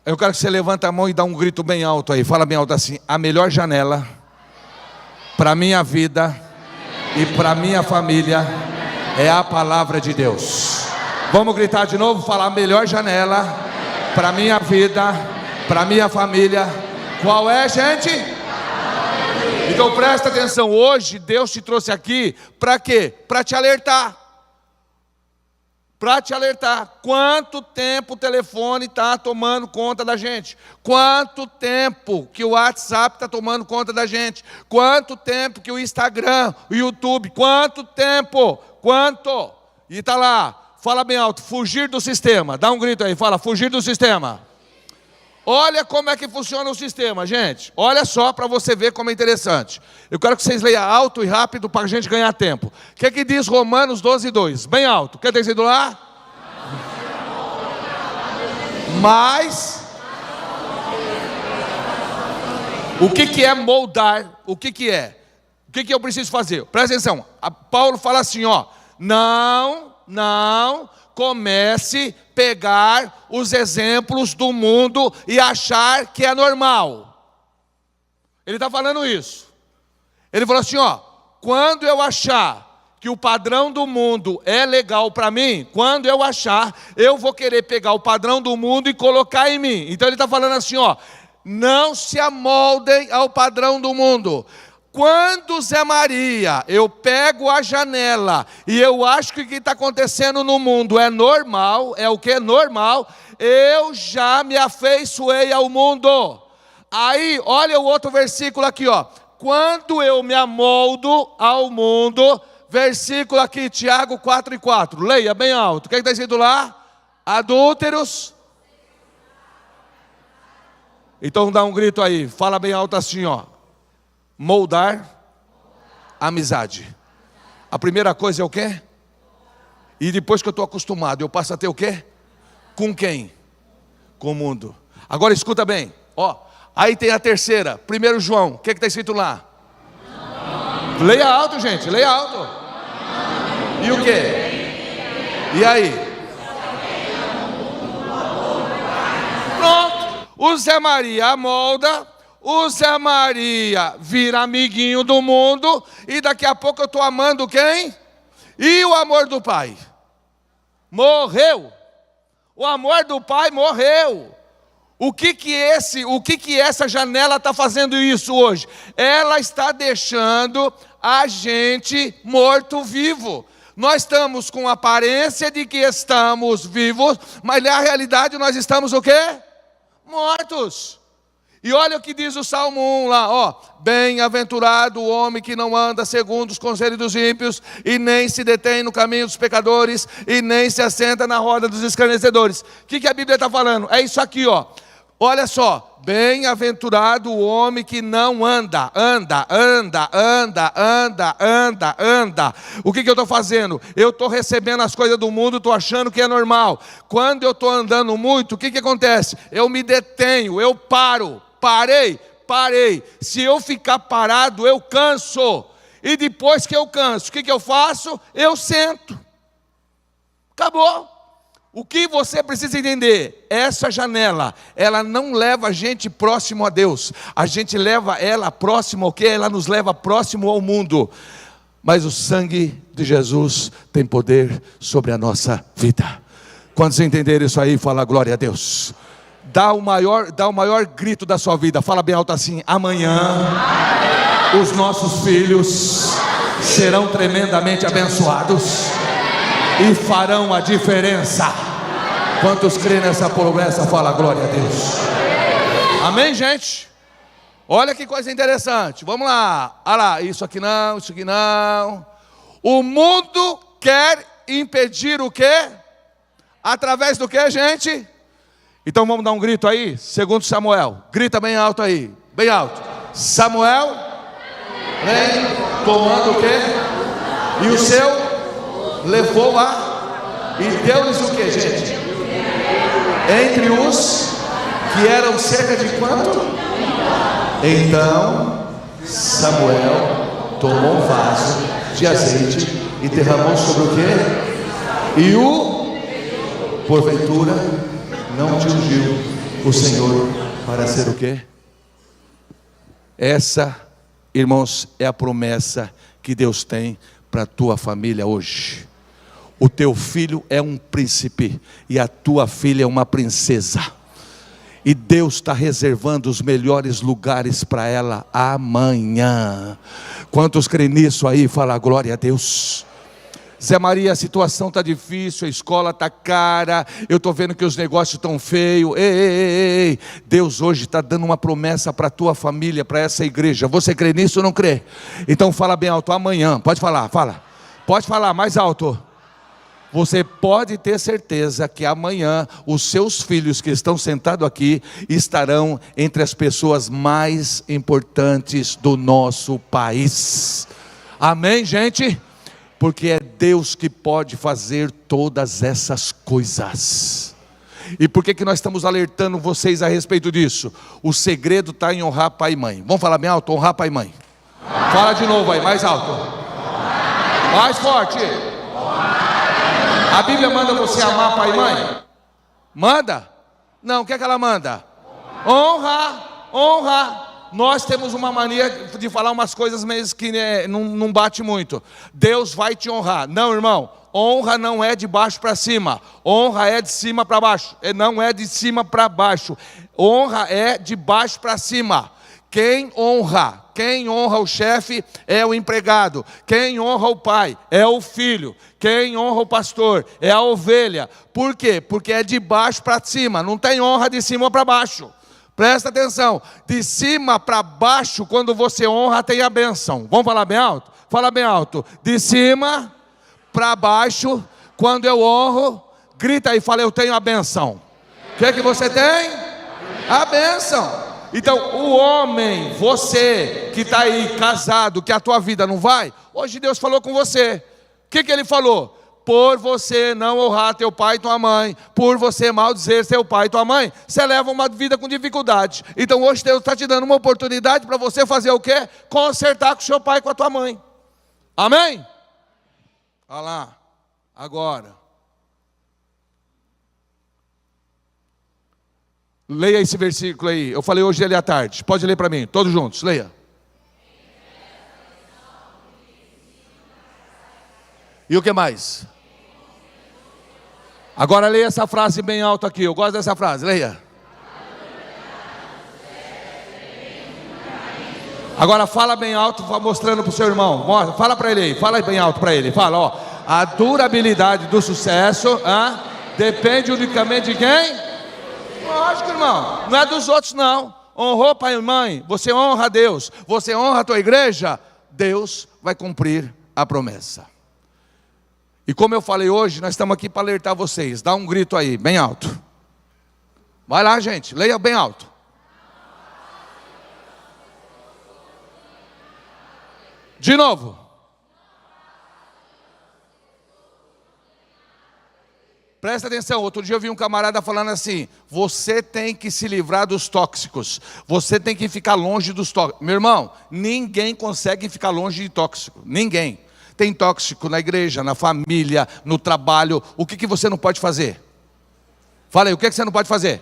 Eu quero que você levante a mão e dá um grito bem alto aí. Fala bem alto assim. A melhor janela para minha vida e para minha família é a palavra de Deus. Vamos gritar de novo, falar a melhor janela para minha vida, para minha família. Qual é, gente? Então presta atenção, hoje Deus te trouxe aqui para quê? Para te alertar. Para te alertar. Quanto tempo o telefone está tomando conta da gente? Quanto tempo que o WhatsApp está tomando conta da gente? Quanto tempo que o Instagram, o YouTube? Quanto tempo? Quanto? E está lá, fala bem alto, fugir do sistema. Dá um grito aí, fala, fugir do sistema. Olha como é que funciona o sistema, gente. Olha só para você ver como é interessante. Eu quero que vocês leiam alto e rápido para a gente ganhar tempo. O que é que diz Romanos 12:2? Bem alto. Quer ter sido lá? Mas o que é moldar? O que é? O que eu preciso fazer? Presta atenção. Paulo fala assim, ó. Não comece a pegar os exemplos do mundo e achar que é normal. Ele está falando isso. Ele falou assim, ó, quando eu achar que o padrão do mundo é legal para mim, quando eu achar, eu vou querer pegar o padrão do mundo e colocar em mim. Então ele está falando assim, ó, não se amoldem ao padrão do mundo. Quando, Zé Maria, eu pego a janela e eu acho que o que está acontecendo no mundo é normal, é o que é normal, eu já me afeiçoei ao mundo. Aí, olha o outro versículo aqui, ó. Quando eu me amoldo ao mundo, versículo aqui, Tiago 4:4. Leia bem alto. O que está escrito lá? Adúlteros. Então dá um grito aí, fala bem alto assim, ó. Moldar amizade. A primeira coisa é o quê? E depois que eu estou acostumado, eu passo a ter o quê? Com quem? Com o mundo. Agora escuta bem, ó. Aí tem a terceira, 1 João, o que está escrito lá? Leia alto, gente, leia alto. E o quê? E aí? Pronto, o Zé Maria molda. O Zé Maria vira amiguinho do mundo e daqui a pouco eu estou amando quem? E o amor do pai? Morreu. O amor do pai morreu. O que essa janela está fazendo isso hoje? Ela está deixando a gente morto-vivo. Nós estamos com aparência de que estamos vivos, mas na realidade nós estamos o quê? Mortos. E olha o que diz o Salmo 1 lá, ó. Bem-aventurado o homem que não anda segundo os conselhos dos ímpios, e nem se detém no caminho dos pecadores, e nem se assenta na roda dos escarnecedores. O que a Bíblia está falando? É isso aqui, ó. Olha só, bem-aventurado o homem que não anda. O que eu estou fazendo? Eu estou recebendo as coisas do mundo, estou achando que é normal. Quando eu estou andando muito, o que acontece? Eu me detenho, eu paro. Parei. Se eu ficar parado, eu canso. E depois que eu canso, o que eu faço? Eu sento. Acabou. O que você precisa entender? Essa janela, ela não leva a gente próximo a Deus. A gente leva ela próximo ao quê? Ela nos leva próximo ao mundo. Mas o sangue de Jesus tem poder sobre a nossa vida. Quando você entender isso aí, fala glória a Deus. Dá o maior grito da sua vida. Fala bem alto assim: amanhã os nossos filhos serão tremendamente abençoados e farão a diferença. Quantos creem nessa promessa, fala glória a Deus. Amém, gente? Olha que coisa interessante. Vamos lá. Olha lá, isso aqui não. O mundo quer impedir o quê? Através do quê, gente? Então vamos dar um grito aí, segundo Samuel. Grita bem alto aí, bem alto. Samuel, vem tomando o quê? E o seu levou lá e deu-lhes o quê, gente? Entre os que eram cerca de quanto? Então Samuel tomou um vaso de azeite e derramou sobre o quê? E porventura não te ungiu o Senhor para ser o quê? Essa, irmãos, é a promessa que Deus tem para a tua família hoje. O teu filho é um príncipe e a tua filha é uma princesa. E Deus está reservando os melhores lugares para ela amanhã. Quantos creem nisso aí? Fala glória a Deus. Zé Maria, a situação está difícil, a escola está cara, eu estou vendo que os negócios estão feios. Ei. Deus hoje está dando uma promessa para a tua família, para essa igreja. Você crê nisso ou não crê? Então fala bem alto, amanhã. Pode falar, fala. Pode falar mais alto. Você pode ter certeza que amanhã os seus filhos que estão sentados aqui estarão entre as pessoas mais importantes do nosso país. Amém, gente? Porque é Deus que pode fazer todas essas coisas. E por que nós estamos alertando vocês a respeito disso? O segredo está em honrar pai e mãe. Vamos falar bem alto? Honrar pai e mãe. Fala de novo aí, mais alto. Mais forte. A Bíblia manda você amar pai e mãe? Manda? Não, o que é que ela manda? Honra. Nós temos uma mania de falar umas coisas meio que não bate muito. Deus vai te honrar. Não, irmão, honra não é de baixo para cima. Honra é de cima para baixo. Não é de cima para baixo. Honra é de baixo para cima. Quem honra o chefe é o empregado. Quem honra o pai é o filho. Quem honra o pastor é a ovelha. Por quê? Porque é de baixo para cima. Não tem honra de cima para baixo. Presta atenção. De cima para baixo, quando você honra, tem a bênção. Vamos falar bem alto? Fala bem alto. De cima para baixo, quando eu honro, grita aí, fala, eu tenho a bênção. O que é que você tem? A bênção. Então o homem, você que está aí casado, que a tua vida não vai, hoje Deus falou com você. O que ele falou? Por você não honrar teu pai e tua mãe, por você maldizer teu pai e tua mãe, você leva uma vida com dificuldade. Então hoje Deus está te dando uma oportunidade para você fazer o quê? Consertar com o seu pai e com a tua mãe. Amém? Olha lá, agora. Leia esse versículo aí. Eu falei hoje ele à tarde. Pode ler para mim, todos juntos, leia. E o que mais? Agora leia essa frase bem alto aqui. Eu gosto dessa frase, leia. Agora fala bem alto, mostrando para o seu irmão. Fala para ele aí, fala bem alto para ele. Fala, ó. A durabilidade do sucesso depende unicamente de quem? Lógico, irmão, não é dos outros não. Honrou pai e mãe, você honra a Deus, você honra a tua igreja, Deus vai cumprir a promessa. E como eu falei hoje, nós estamos aqui para alertar vocês. Dá um grito aí, bem alto. Vai lá, gente, leia bem alto. De novo. Presta atenção, outro dia eu vi um camarada falando assim, você tem que se livrar dos tóxicos, você tem que ficar longe dos tóxicos. Meu irmão, ninguém consegue ficar longe de tóxico, ninguém. Tem tóxico na igreja, na família, no trabalho. O que você não pode fazer? Fala aí, o que você não pode fazer?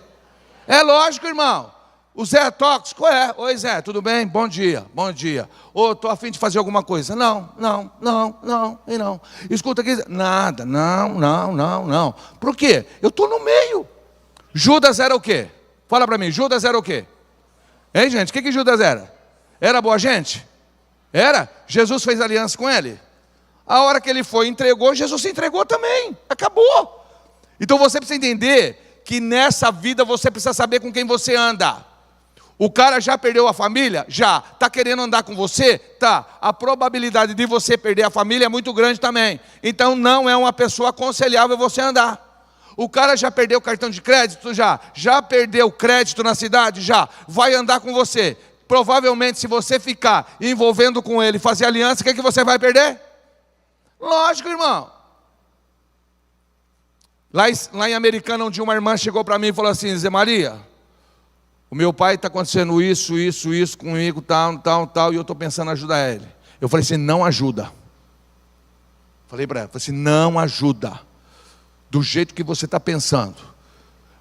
É lógico, irmão. O Zé é tóxico? É. Oi Zé, tudo bem? Bom dia, bom dia. Ô, estou a fim de fazer alguma coisa. Não. Escuta aqui, nada, não. Por quê? Eu estou no meio. Judas era o quê? Fala para mim, Judas era o quê? Hein, gente, o que Judas era? Era boa gente? Era? Jesus fez aliança com ele. A hora que ele foi e entregou, Jesus se entregou também. Acabou. Então você precisa entender que nessa vida você precisa saber com quem você anda. O cara já perdeu a família? Já. Está querendo andar com você? Tá. A probabilidade de você perder a família é muito grande também. Então não é uma pessoa aconselhável você andar. O cara já perdeu o cartão de crédito? Já. Já perdeu crédito na cidade? Já. Vai andar com você. Provavelmente se você ficar envolvendo com ele, fazer aliança, o que você vai perder? Lógico, irmão. Lá em Americana, um dia uma irmã chegou para mim e falou assim, Zé Maria, o meu pai está acontecendo isso comigo, tal, e eu estou pensando em ajudar ele. Eu falei assim, não ajuda. Falei para ela, não ajuda. Do jeito que você está pensando.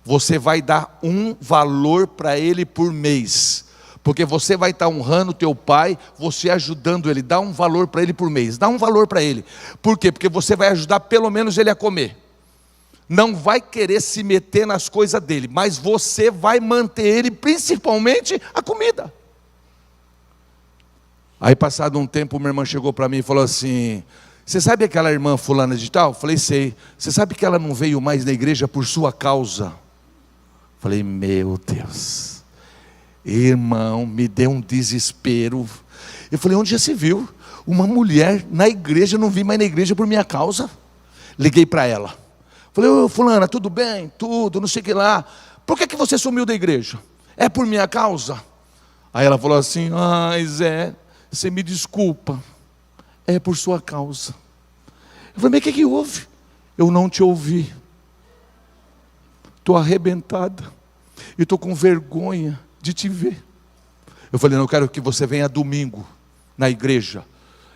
Você vai dar um valor para ele por mês. Porque você vai estar honrando teu pai, você ajudando ele, dá um valor para ele por mês, dá um valor para ele. Por quê? Porque você vai ajudar pelo menos ele a comer. Não vai querer se meter nas coisas dele, mas você vai manter ele, principalmente a comida. Aí passado um tempo, minha irmã chegou para mim e falou assim: você sabe aquela irmã fulana de tal? Falei, sei. Você sabe que ela não veio mais na igreja por sua causa? Falei, meu Deus. Irmão, me deu um desespero. Eu falei, onde já se viu? Uma mulher na igreja, não vim mais na igreja por minha causa. Liguei para ela. Falei, ô fulana, tudo bem? Tudo, não sei o que lá. Por que você sumiu da igreja? É por minha causa? Aí ela falou assim, ai Zé, você me desculpa. É por sua causa. Eu falei, mas o que houve? Eu não te ouvi. Estou arrebentada. E estou com vergonha de te ver. Eu falei, não, eu quero que você venha domingo na igreja.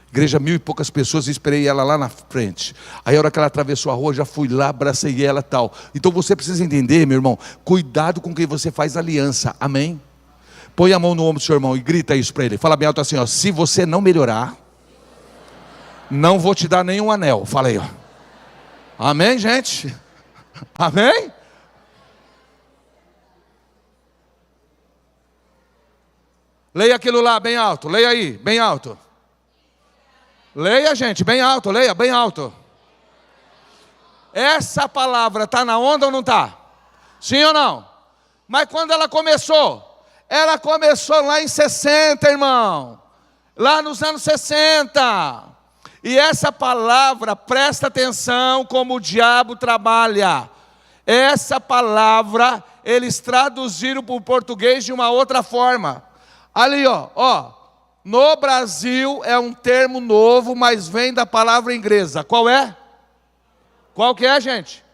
Igreja, 1000 e poucas pessoas, e esperei ela lá na frente. Aí a hora que ela atravessou a rua, já fui lá, abracei ela e tal. Então você precisa entender, meu irmão, cuidado com quem você faz aliança, amém? Põe a mão no ombro do seu irmão e grita isso para ele. Fala bem alto assim, ó, se você não melhorar, não vou te dar nenhum anel. Fala aí, ó. Amém, gente? Amém? Leia aquilo lá bem alto, leia aí, bem alto. Leia, gente, bem alto, leia, bem alto. Essa palavra está na onda ou não está? Sim ou não? Mas quando ela começou lá em 60, irmão. Lá nos anos 60. E essa palavra, presta atenção como o diabo trabalha. Essa palavra, eles traduziram para o português de uma outra forma. Ali, ó, no Brasil é um termo novo, mas vem da palavra inglesa. Qual é? Qual que é, gente?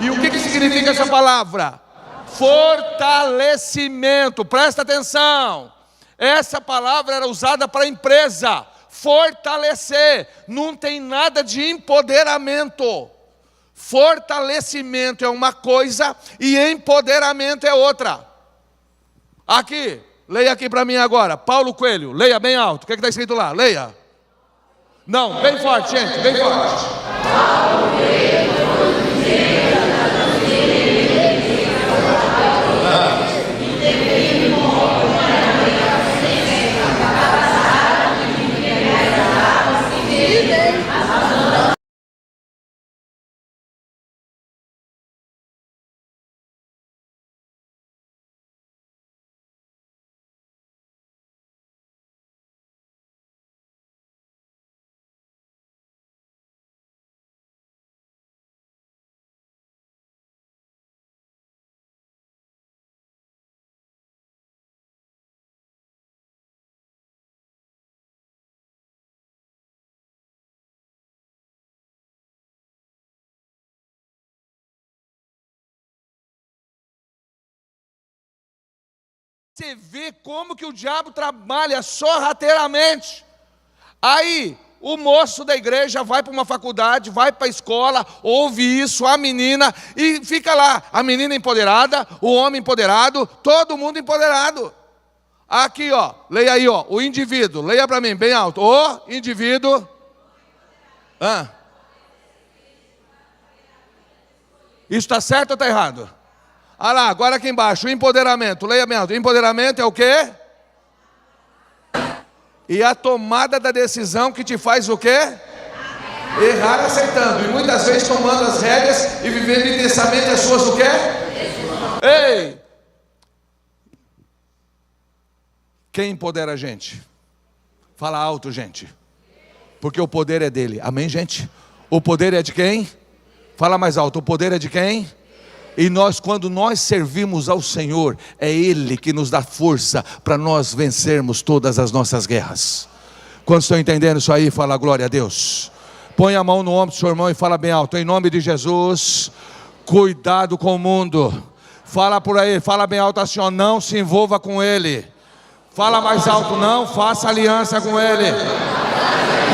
E o que significa essa palavra? Fortalecimento. Presta atenção. Essa palavra era usada para empresa. Fortalecer. Não tem nada de empoderamento. Fortalecimento é uma coisa e empoderamento é outra. Aqui. Leia aqui para mim agora, Paulo Coelho, leia bem alto, o que está escrito lá? Leia. Não, bem forte, gente, bem forte. Paulo Coelho. Você vê como que o diabo trabalha sorrateiramente. Aí, o moço da igreja vai para uma faculdade, vai para a escola, ouve isso, a menina, e fica lá. A menina empoderada, o homem empoderado, todo mundo empoderado. Aqui, ó, leia aí, ó, o indivíduo. Leia para mim, bem alto. O indivíduo. Isso está certo ou está errado? Ah lá, agora aqui embaixo, o empoderamento, leia bem alto. Empoderamento é o quê? E a tomada da decisão que te faz o quê? Errar aceitando, e muitas vezes tomando as rédeas e vivendo intensamente as suas o quê? Ei! Quem empodera a gente? Fala alto, gente. Porque o poder é dele, amém, gente? O poder é de quem? Fala mais alto, o poder é de quem? E nós, quando nós servimos ao Senhor, é Ele que nos dá força para nós vencermos todas as nossas guerras. Quando estão entendendo isso aí, fala glória a Deus. Põe a mão no ombro do seu irmão e fala bem alto, em nome de Jesus, cuidado com o mundo. Fala por aí, fala bem alto assim, ó, não se envolva com ele. Fala mais alto, não faça aliança com ele.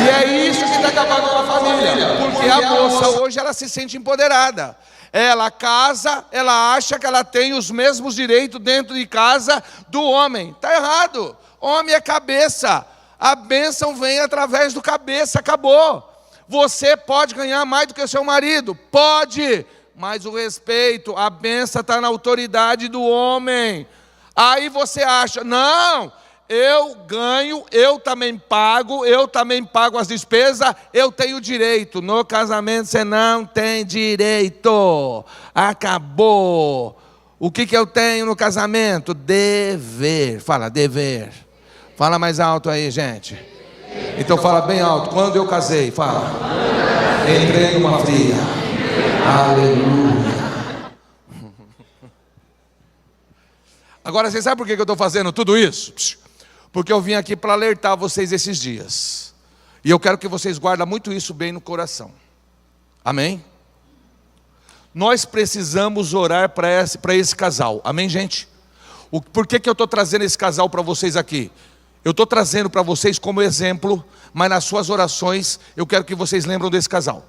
E é isso que está acabando com a família. Porque a moça hoje ela se sente empoderada. Ela casa, ela acha que ela tem os mesmos direitos dentro de casa do homem. Está errado. Homem é cabeça. A bênção vem através do cabeça, acabou. Você pode ganhar mais do que o seu marido? Pode. Mas o respeito, a bênção está na autoridade do homem. Aí você acha, não, eu ganho, eu também pago as despesas, eu tenho direito. No casamento você não tem direito. Acabou. O que eu tenho no casamento? Dever. Fala, dever. Fala mais alto aí, gente. Então fala bem alto. Quando eu casei, fala. Entrei numa fria. Aleluia. Agora, vocês sabem por que eu estou fazendo tudo isso? Porque eu vim aqui para alertar vocês esses dias. E eu quero que vocês guardem muito isso bem no coração. Amém? Nós precisamos orar para esse casal. Amém, gente? Por que eu estou trazendo esse casal para vocês aqui? Eu estou trazendo para vocês como exemplo, mas nas suas orações eu quero que vocês lembrem desse casal.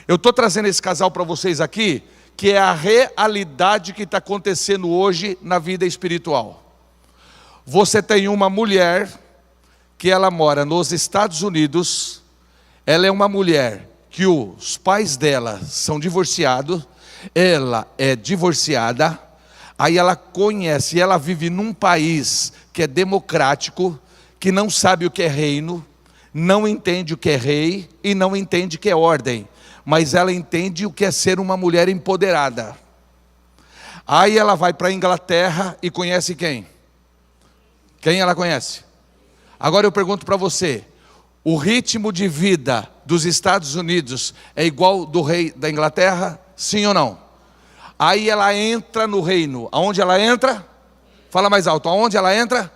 Eu estou trazendo esse casal para vocês aqui, que é a realidade que está acontecendo hoje na vida espiritual. Você tem uma mulher que ela mora nos Estados Unidos, ela é uma mulher que os pais dela são divorciados, ela é divorciada, aí ela conhece, ela vive num país que é democrático, que não sabe o que é reino, não entende o que é rei e não entende o que é ordem. Mas ela entende o que é ser uma mulher empoderada. Aí ela vai para a Inglaterra e conhece quem? Quem ela conhece? Agora eu pergunto para você, o ritmo de vida dos Estados Unidos é igual do rei da Inglaterra? Sim ou não? Aí ela entra no reino. Aonde ela entra? Fala mais alto, aonde ela entra?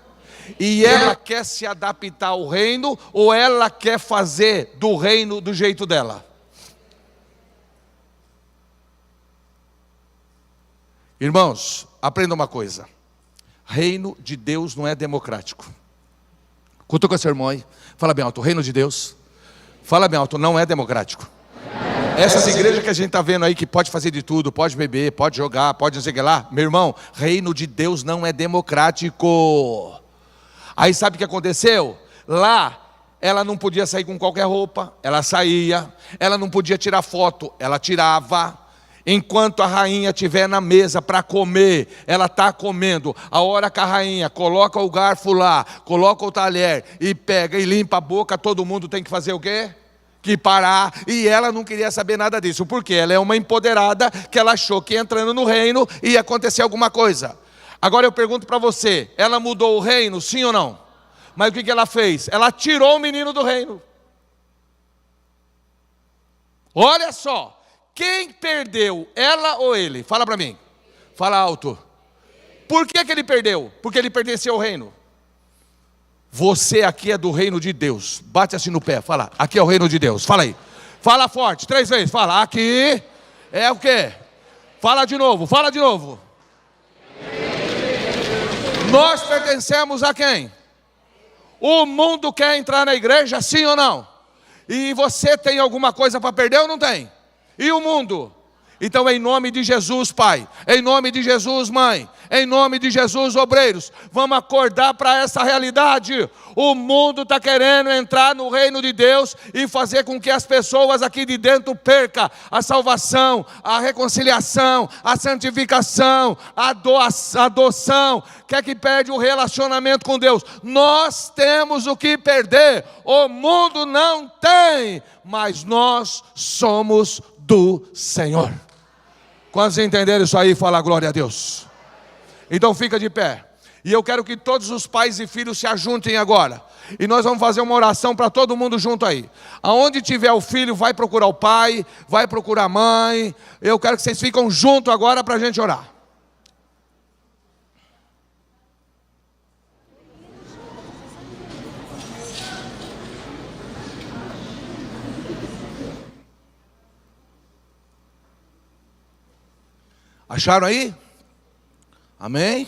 E ela quer se adaptar ao reino ou ela quer fazer do reino do jeito dela? Irmãos, aprenda uma coisa. Reino de Deus não é democrático. Cutuca seu irmão aí. Fala bem alto, o reino de Deus. Fala bem alto, não é democrático. Essas igrejas que a gente está vendo aí, que pode fazer de tudo, pode beber, pode jogar, pode não sei o que lá. Meu irmão, reino de Deus não é democrático. Aí sabe o que aconteceu? Lá, ela não podia sair com qualquer roupa, ela saía. Ela não podia tirar foto, ela tirava. Enquanto a rainha estiver na mesa para comer, ela está comendo. A hora que a rainha coloca o garfo lá, coloca o talher e pega e limpa a boca, todo mundo tem que fazer o quê? Que parar. E ela não queria saber nada disso. Por quê? Ela é uma empoderada que ela achou que entrando no reino ia acontecer alguma coisa. Agora eu pergunto para você, ela mudou o reino, sim ou não? Mas o que ela fez? Ela tirou o menino do reino. Olha só. Quem perdeu, ela ou ele? Fala para mim. Fala alto. Por que ele perdeu? Porque ele pertenceu ao reino. Você aqui é do reino de Deus. Bate assim no pé, fala. Aqui é o reino de Deus. Fala aí. Fala forte, 3 vezes. Fala, aqui é o quê? Fala de novo, fala de novo. Nós pertencemos a quem? O mundo quer entrar na igreja, sim ou não? E você tem alguma coisa para perder ou não tem? E o mundo? Então em nome de Jesus, Pai, em nome de Jesus, Mãe, em nome de Jesus, obreiros, vamos acordar para essa realidade. O mundo está querendo entrar no reino de Deus e fazer com que as pessoas aqui de dentro percam a salvação, a reconciliação, a santificação, a adoção. Quer que perde o relacionamento com Deus? Nós temos o que perder, o mundo não tem, mas nós somos do Senhor. Quantos entenderam isso aí? Fala glória a Deus. Então fica de pé. E eu quero que todos os pais e filhos se ajuntem agora. E nós vamos fazer uma oração para todo mundo junto aí. Aonde tiver o filho, vai procurar o pai, vai procurar a mãe. Eu quero que vocês fiquem juntos agora para a gente orar. Acharam aí? Amém?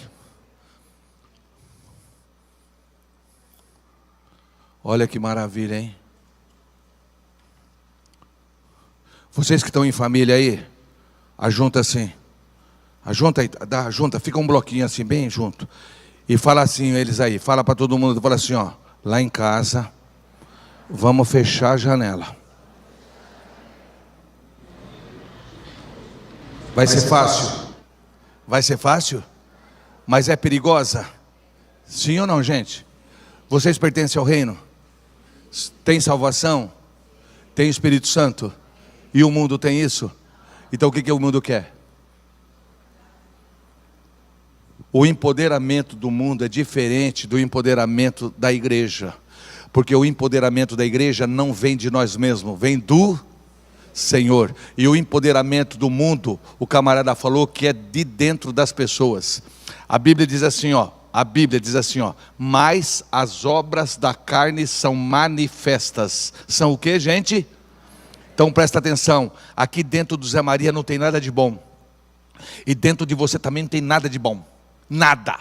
Olha que maravilha, hein? Vocês que estão em família aí, Ajunta assim. Junta, fica um bloquinho assim, bem junto. E fala assim, eles aí, fala para todo mundo, fala assim, ó, lá em casa, vamos fechar a janela. Vai ser fácil? Vai ser fácil? Mas é perigosa? Sim ou não, gente? Vocês pertencem ao reino? Tem salvação? Tem Espírito Santo? E o mundo tem isso? Então o que o mundo quer? O empoderamento do mundo é diferente do empoderamento da igreja. Porque o empoderamento da igreja não vem de nós mesmos, vem do Senhor. E o empoderamento do mundo, o camarada falou que é de dentro das pessoas. A Bíblia diz assim, ó. Mas as obras da carne são manifestas. São o que, gente? Então presta atenção. Aqui dentro do Zé Maria não tem nada de bom. E dentro de você também não tem nada de bom. Nada.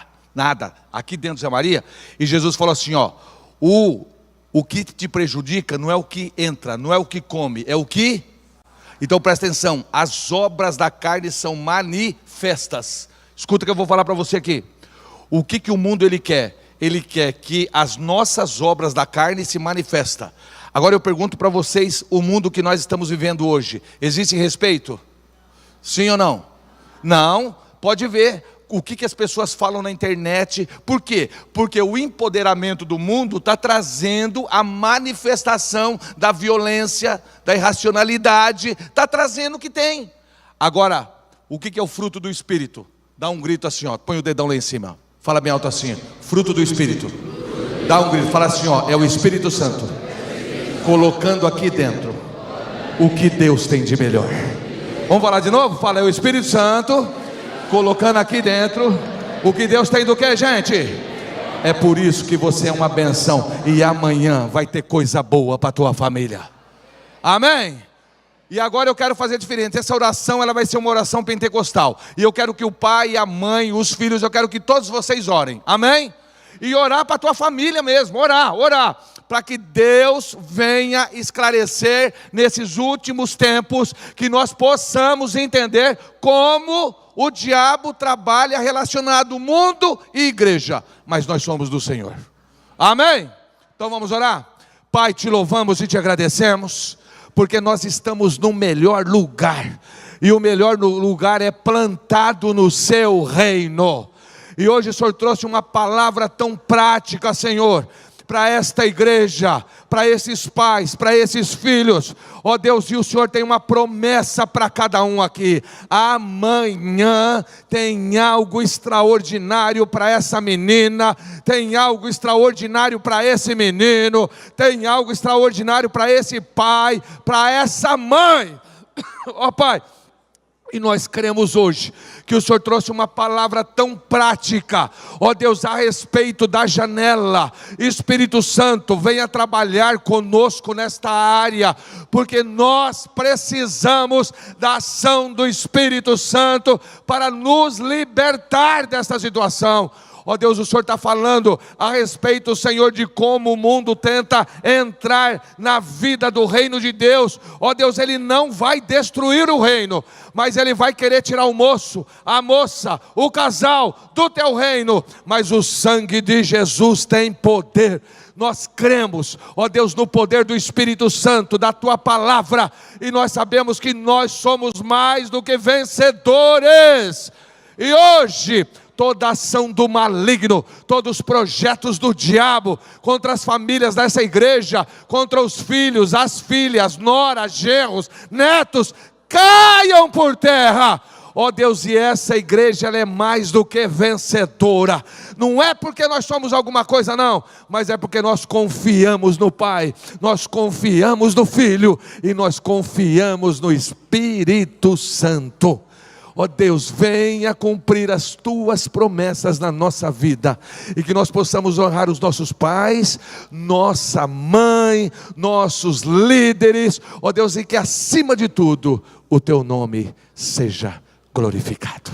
Aqui dentro do Zé Maria. E Jesus falou assim, ó. O que te prejudica não é o que entra, não é o que come, é o que... Então presta atenção. As obras da carne são manifestas. Escuta o que eu vou falar para você aqui. O que o mundo ele quer? Ele quer que as nossas obras da carne se manifestem. Agora eu pergunto para vocês, o mundo que nós estamos vivendo hoje, existe respeito? Sim ou não? Não, pode ver o que as pessoas falam na internet. Por quê? Porque o empoderamento do mundo está trazendo a manifestação da violência, da irracionalidade, está trazendo o que tem. Agora, o que é o fruto do Espírito? Dá um grito assim, ó, põe o dedão lá em cima. Fala bem alto assim, fruto do Espírito. Dá um grito, fala assim, ó, é o Espírito Santo colocando aqui dentro o que Deus tem de melhor. Vamos falar de novo? Fala, é o Espírito Santo colocando aqui dentro o que Deus tem do que, gente? É por isso que você é uma benção. E amanhã vai ter coisa boa para a tua família. Amém? E agora eu quero fazer diferente. Essa oração ela vai ser uma oração pentecostal. E eu quero que o pai, a mãe, os filhos, eu quero que todos vocês orem. Amém? E orar para a tua família mesmo. Orar. Para que Deus venha esclarecer nesses últimos tempos. Que nós possamos entender como o diabo trabalha relacionado mundo e igreja. Mas nós somos do Senhor. Amém? Então vamos orar? Pai, te louvamos e te agradecemos. Porque nós estamos no melhor lugar. E o melhor lugar é plantado no seu reino. E hoje o Senhor trouxe uma palavra tão prática, Senhor, para esta igreja, para esses pais, para esses filhos. Ó Deus, e o Senhor tem uma promessa para cada um aqui. Amanhã tem algo extraordinário para essa menina, tem algo extraordinário para esse menino, tem algo extraordinário para esse pai, para essa mãe. Ó Pai, e nós cremos hoje que o Senhor trouxe uma palavra tão prática, ó Deus, a respeito da janela. Espírito Santo, venha trabalhar conosco nesta área, porque nós precisamos da ação do Espírito Santo para nos libertar desta situação. Ó Deus, o Senhor está falando a respeito, Senhor, de como o mundo tenta entrar na vida do reino de Deus. Ó Deus, ele não vai destruir o reino, mas ele vai querer tirar o moço, a moça, o casal do teu reino. Mas o sangue de Jesus tem poder. Nós cremos, ó Deus, no poder do Espírito Santo, da tua palavra. E nós sabemos que nós somos mais do que vencedores. E hoje toda ação do maligno, todos os projetos do diabo contra as famílias dessa igreja, contra os filhos, as filhas, noras, genros, netos, caiam por terra. Ó Deus, e essa igreja ela é mais do que vencedora. Não é porque nós somos alguma coisa não, mas é porque nós confiamos no Pai, nós confiamos no Filho e nós confiamos no Espírito Santo. Ó Deus, venha cumprir as tuas promessas na nossa vida, e que nós possamos honrar os nossos pais, nossa mãe, nossos líderes, ó Deus, e que acima de tudo, o teu nome seja glorificado.